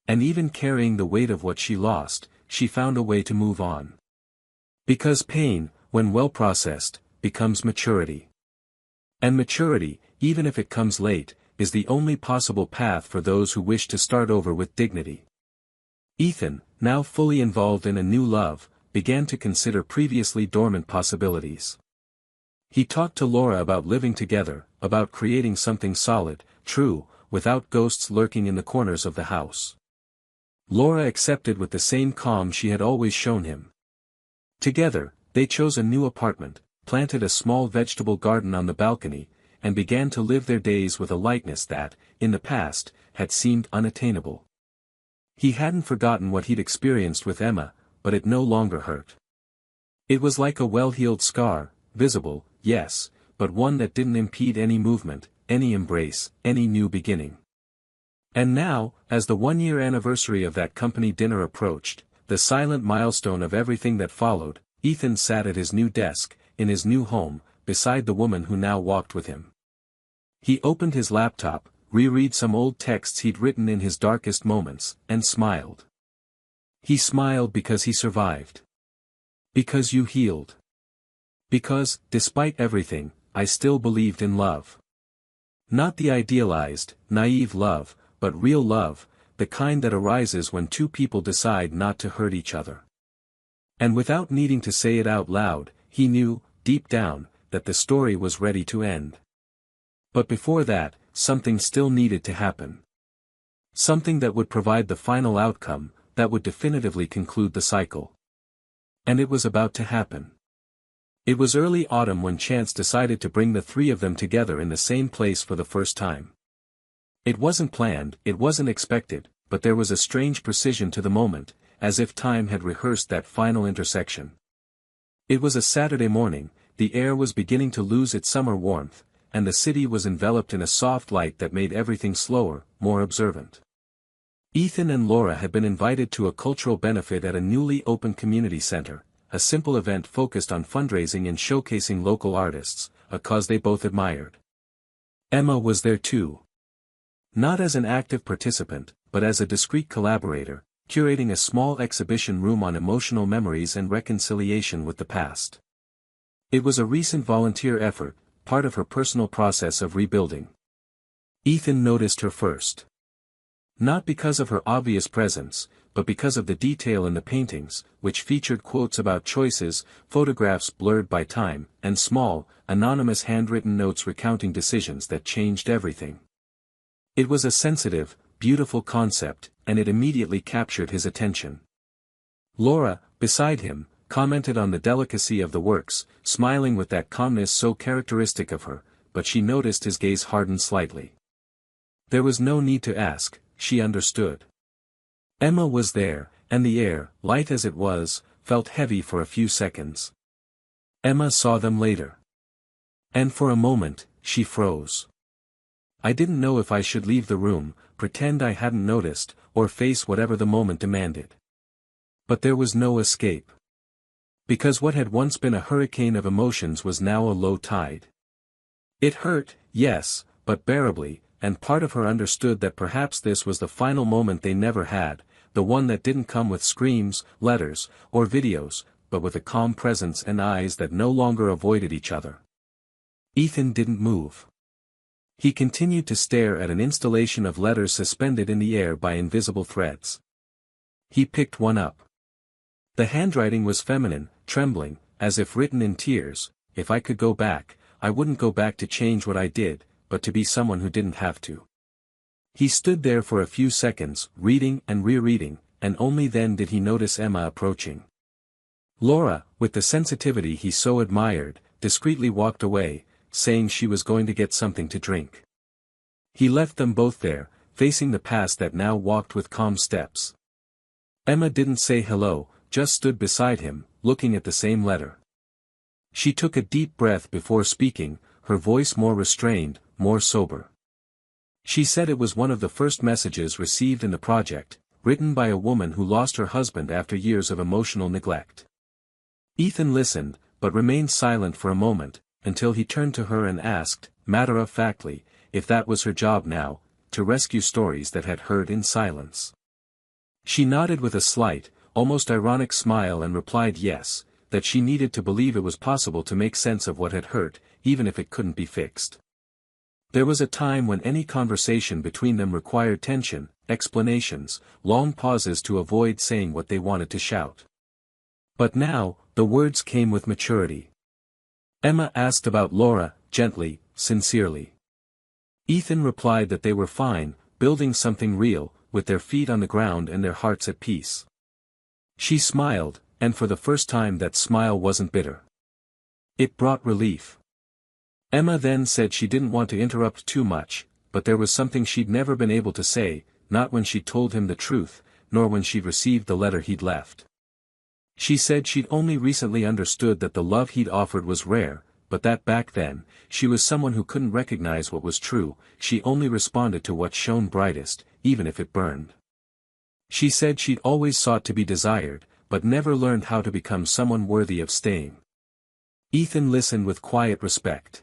And even carrying the weight of what she lost, she found a way to move on. Because pain, when well processed, becomes maturity. And maturity, even if it comes late, is the only possible path for those who wish to start over with dignity. Ethan, now fully involved in a new love, began to consider previously dormant possibilities. He talked to Laura about living together, about creating something solid, true, without ghosts lurking in the corners of the house. Laura accepted with the same calm she had always shown him. Together, they chose a new apartment, planted a small vegetable garden on the balcony, and began to live their days with a lightness that, in the past, had seemed unattainable. He hadn't forgotten what he'd experienced with Emma, but it no longer hurt. It was like a well-healed scar, visible, yes, but one that didn't impede any movement, any embrace, any new beginning. And now, as the one-year anniversary of that company dinner approached, the silent milestone of everything that followed, Ethan sat at his new desk, in his new home, beside the woman who now walked with him. He opened his laptop, reread some old texts he'd written in his darkest moments, and smiled. He smiled because he survived. Because you healed. Because, despite everything, I still believed in love. Not the idealized, naive love, but real love, the kind that arises when two people decide not to hurt each other. And without needing to say it out loud, he knew, deep down, that the story was ready to end. But before that, something still needed to happen. Something that would provide the final outcome, that would definitively conclude the cycle. And it was about to happen. It was early autumn when chance decided to bring the three of them together in the same place for the first time. It wasn't planned, it wasn't expected, but there was a strange precision to the moment, as if time had rehearsed that final intersection. It was a Saturday morning, the air was beginning to lose its summer warmth, and the city was enveloped in a soft light that made everything slower, more observant. Ethan and Laura had been invited to a cultural benefit at a newly opened community center, a simple event focused on fundraising and showcasing local artists, a cause they both admired. Emma was there too. Not as an active participant, but as a discreet collaborator, curating a small exhibition room on emotional memories and reconciliation with the past. It was a recent volunteer effort, part of her personal process of rebuilding. Ethan noticed her first. Not because of her obvious presence, but because of the detail in the paintings, which featured quotes about choices, photographs blurred by time, and small, anonymous handwritten notes recounting decisions that changed everything. It was a sensitive, beautiful concept, and it immediately captured his attention. Laura, beside him, commented on the delicacy of the works, smiling with that calmness so characteristic of her, but she noticed his gaze harden slightly. There was no need to ask, she understood. Emma was there, and the air, light as it was, felt heavy for a few seconds. Emma saw them later. And for a moment, she froze. I didn't know if I should leave the room, pretend I hadn't noticed, or face whatever the moment demanded. But there was no escape. Because what had once been a hurricane of emotions was now a low tide. It hurt, yes, but bearably, and part of her understood that perhaps this was the final moment they never had, the one that didn't come with screams, letters, or videos, but with a calm presence and eyes that no longer avoided each other. Ethan didn't move. He continued to stare at an installation of letters suspended in the air by invisible threads. He picked one up. The handwriting was feminine, trembling, as if written in tears. If I could go back, I wouldn't go back to change what I did, but to be someone who didn't have to. He stood there for a few seconds, reading and rereading, and only then did he notice Emma approaching. Laura, with the sensitivity he so admired, discreetly walked away, saying she was going to get something to drink. He left them both there, facing the past that now walked with calm steps. Emma didn't say hello, just stood beside him, looking at the same letter. She took a deep breath before speaking, her voice more restrained, more sober. She said it was one of the first messages received in the project, written by a woman who lost her husband after years of emotional neglect. Ethan listened, but remained silent for a moment, until he turned to her and asked, matter-of-factly, if that was her job now, to rescue stories that had heard in silence. She nodded with a slight, almost ironic smile and replied yes, that she needed to believe it was possible to make sense of what had hurt, even if it couldn't be fixed. There was a time when any conversation between them required tension, explanations, long pauses to avoid saying what they wanted to shout. But now, the words came with maturity. Emma asked about Laura, gently, sincerely. Ethan replied that they were fine, building something real, with their feet on the ground and their hearts at peace. She smiled, and for the first time that smile wasn't bitter. It brought relief. Emma then said she didn't want to interrupt too much, but there was something she'd never been able to say, not when she'd told him the truth, nor when she'd received the letter he'd left. She said she'd only recently understood that the love he'd offered was rare, but that back then, she was someone who couldn't recognize what was true, she only responded to what shone brightest, even if it burned. She said she'd always sought to be desired, but never learned how to become someone worthy of staying. Ethan listened with quiet respect.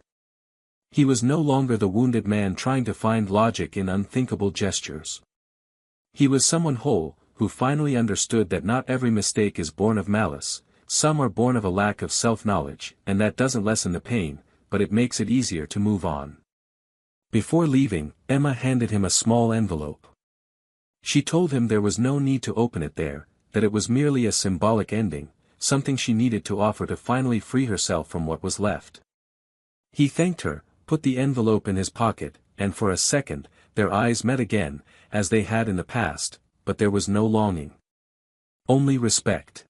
He was no longer the wounded man trying to find logic in unthinkable gestures. He was someone whole, who finally understood that not every mistake is born of malice, some are born of a lack of self-knowledge, and that doesn't lessen the pain, but it makes it easier to move on. Before leaving, Emma handed him a small envelope. She told him there was no need to open it there, that it was merely a symbolic ending, something she needed to offer to finally free herself from what was left. He thanked her, put the envelope in his pocket, and for a second, their eyes met again, as they had in the past, but there was no longing. Only respect.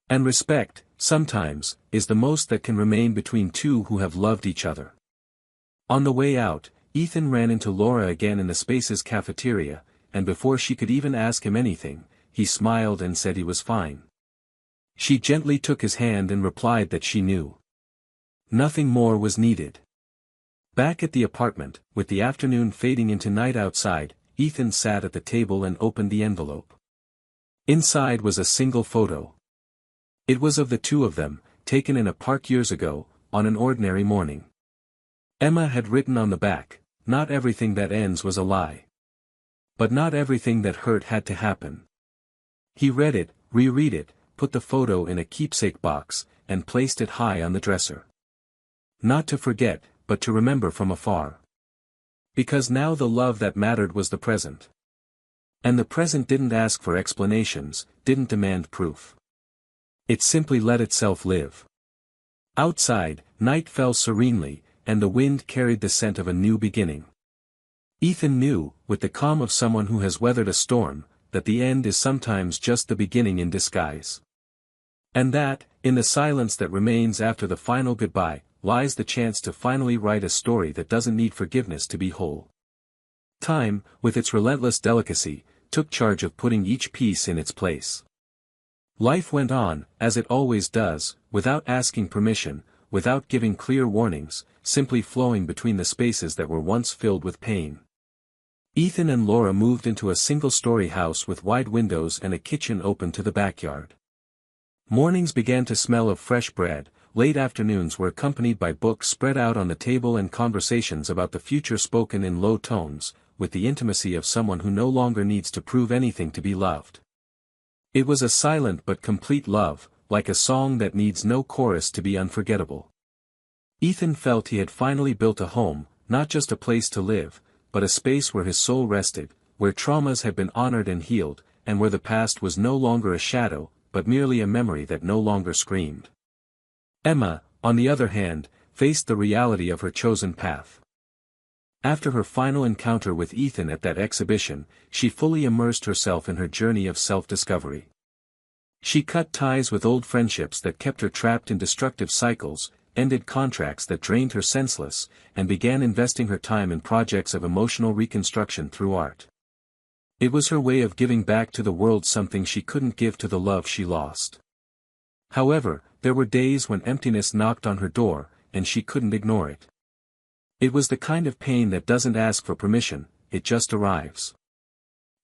And respect, sometimes, is the most that can remain between two who have loved each other. On the way out, Ethan ran into Laura again in the Spaces cafeteria, and before she could even ask him anything, he smiled and said he was fine. She gently took his hand and replied that she knew. Nothing more was needed. Back at the apartment, with the afternoon fading into night outside, Ethan sat at the table and opened the envelope. Inside was a single photo. It was of the two of them, taken in a park years ago, on an ordinary morning. Emma had written on the back, "Not everything that ends was a lie. But not everything that hurt had to happen." He read it, reread it, put the photo in a keepsake box, and placed it high on the dresser. Not to forget, but to remember from afar. Because now the love that mattered was the present. And the present didn't ask for explanations, didn't demand proof. It simply let itself live. Outside, night fell serenely, and the wind carried the scent of a new beginning. Ethan knew, with the calm of someone who has weathered a storm, that the end is sometimes just the beginning in disguise. And that, in the silence that remains after the final goodbye, lies the chance to finally write a story that doesn't need forgiveness to be whole. Time, with its relentless delicacy, took charge of putting each piece in its place. Life went on, as it always does, without asking permission, without giving clear warnings, simply flowing between the spaces that were once filled with pain. Ethan and Laura moved into a single-story house with wide windows and a kitchen open to the backyard. Mornings began to smell of fresh bread, late afternoons were accompanied by books spread out on the table and conversations about the future spoken in low tones, with the intimacy of someone who no longer needs to prove anything to be loved. It was a silent but complete love, like a song that needs no chorus to be unforgettable. Ethan felt he had finally built a home, not just a place to live, but a space where his soul rested, where traumas had been honored and healed, and where the past was no longer a shadow, but merely a memory that no longer screamed. Emma, on the other hand, faced the reality of her chosen path. After her final encounter with Ethan at that exhibition, she fully immersed herself in her journey of self-discovery. She cut ties with old friendships that kept her trapped in destructive cycles, ended contracts that drained her senseless, and began investing her time in projects of emotional reconstruction through art. It was her way of giving back to the world something she couldn't give to the love she lost. However, there were days when emptiness knocked on her door, and she couldn't ignore it. It was the kind of pain that doesn't ask for permission, it just arrives.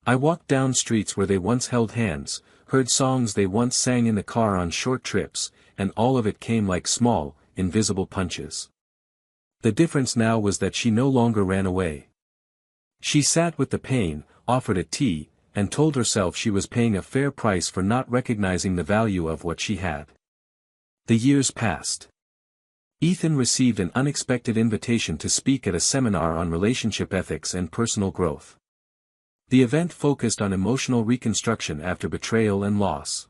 I walked down streets where they once held hands, heard songs they once sang in the car on short trips, and all of it came like small, invisible punches. The difference now was that she no longer ran away. She sat with the pain, offered it tea, and told herself she was paying a fair price for not recognizing the value of what she had. The years passed. Ethan received an unexpected invitation to speak at a seminar on relationship ethics and personal growth. The event focused on emotional reconstruction after betrayal and loss.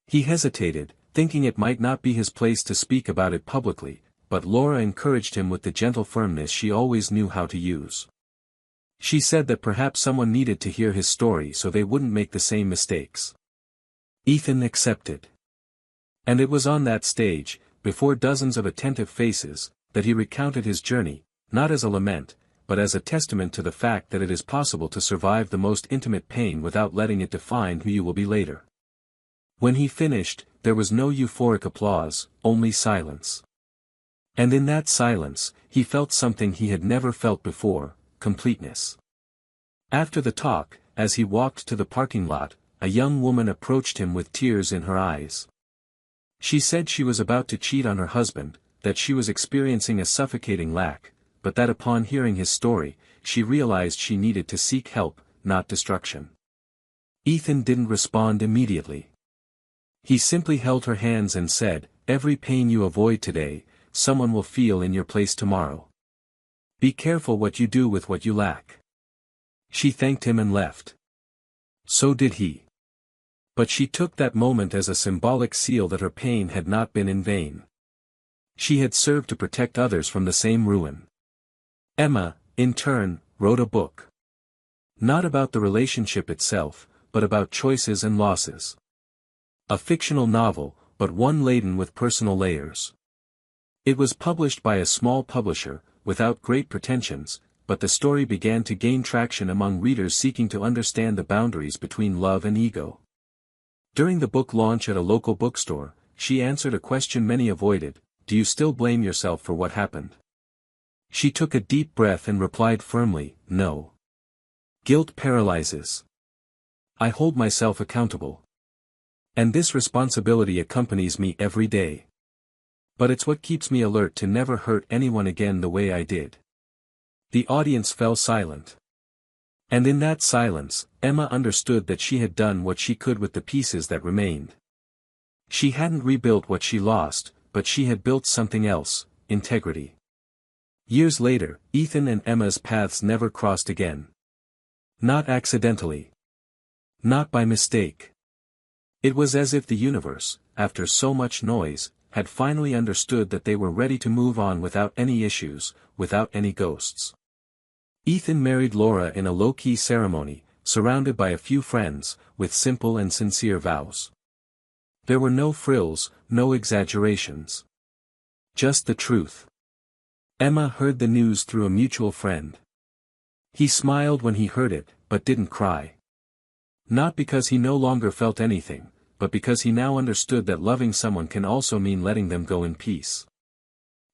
He hesitated, thinking it might not be his place to speak about it publicly, but Laura encouraged him with the gentle firmness she always knew how to use. She said that perhaps someone needed to hear his story so they wouldn't make the same mistakes. Ethan accepted. And it was on that stage, before dozens of attentive faces, that he recounted his journey, not as a lament, but as a testament to the fact that it is possible to survive the most intimate pain without letting it define who you will be later. When he finished, there was no euphoric applause, only silence. And in that silence, he felt something he had never felt before, completeness. After the talk, as he walked to the parking lot, a young woman approached him with tears in her eyes. She said she was about to cheat on her husband, that she was experiencing a suffocating lack, but that upon hearing his story, she realized she needed to seek help, not destruction. Ethan didn't respond immediately. He simply held her hands and said, "Every pain you avoid today, someone will feel in your place tomorrow. Be careful what you do with what you lack." She thanked him and left. So did he. But she took that moment as a symbolic seal that her pain had not been in vain. She had served to protect others from the same ruin. Emma, in turn, wrote a book. Not about the relationship itself, but about choices and losses. A fictional novel, but one laden with personal layers. It was published by a small publisher, without great pretensions, but the story began to gain traction among readers seeking to understand the boundaries between love and ego. During the book launch at a local bookstore, she answered a question many avoided: "Do you still blame yourself for what happened?" She took a deep breath and replied firmly, "No. Guilt paralyzes. I hold myself accountable. And this responsibility accompanies me every day. But it's what keeps me alert to never hurt anyone again the way I did." The audience fell silent. And in that silence, Emma understood that she had done what she could with the pieces that remained. She hadn't rebuilt what she lost, but she had built something else: integrity. Years later, Ethan and Emma's paths never crossed again. Not accidentally. Not by mistake. It was as if the universe, after so much noise, had finally understood that they were ready to move on without any issues, without any ghosts. Ethan married Laura in a low-key ceremony, surrounded by a few friends, with simple and sincere vows. There were no frills, no exaggerations. Just the truth. Emma heard the news through a mutual friend. He smiled when he heard it, but didn't cry. Not because he no longer felt anything, but because he now understood that loving someone can also mean letting them go in peace.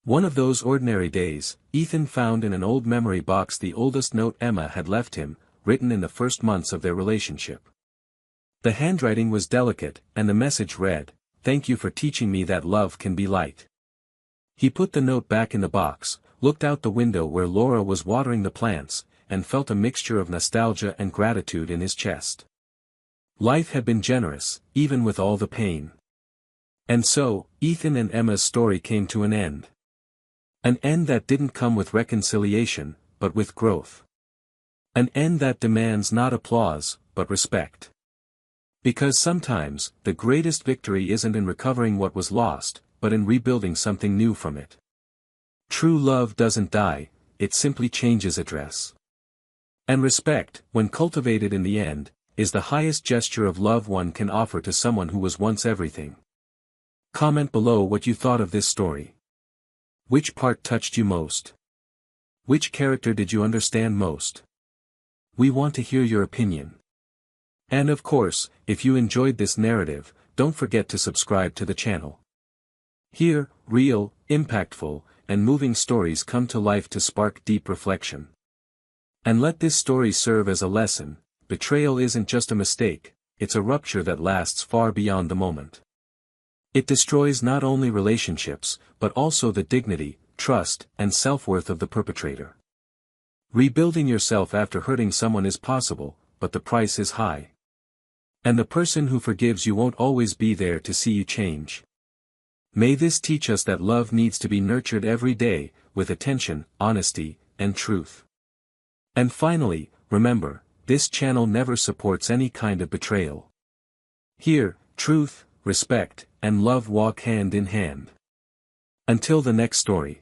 One of those ordinary days, Ethan found in an old memory box the oldest note Emma had left him, written in the first months of their relationship. The handwriting was delicate, and the message read, "Thank you for teaching me that love can be light." He put the note back in the box, looked out the window where Laura was watering the plants, and felt a mixture of nostalgia and gratitude in his chest. Life had been generous, even with all the pain. And so, Ethan and Emma's story came to an end. An end that didn't come with reconciliation, but with growth. An end that demands not applause, but respect. Because sometimes, the greatest victory isn't in recovering what was lost, but in rebuilding something new from it. True love doesn't die, it simply changes address. And respect, when cultivated in the end, is the highest gesture of love one can offer to someone who was once everything. Comment below what you thought of this story. Which part touched you most? Which character did you understand most? We want to hear your opinion. And of course, if you enjoyed this narrative, don't forget to subscribe to the channel. Here, real, impactful, and moving stories come to life to spark deep reflection. And let this story serve as a lesson: betrayal isn't just a mistake, it's a rupture that lasts far beyond the moment. It destroys not only relationships, but also the dignity, trust, and self-worth of the perpetrator. Rebuilding yourself after hurting someone is possible, but the price is high. And the person who forgives you won't always be there to see you change. May this teach us that love needs to be nurtured every day, with attention, honesty, and truth. And finally, remember, this channel never supports any kind of betrayal. Here, truth, respect, and love walk hand in hand. Until the next story.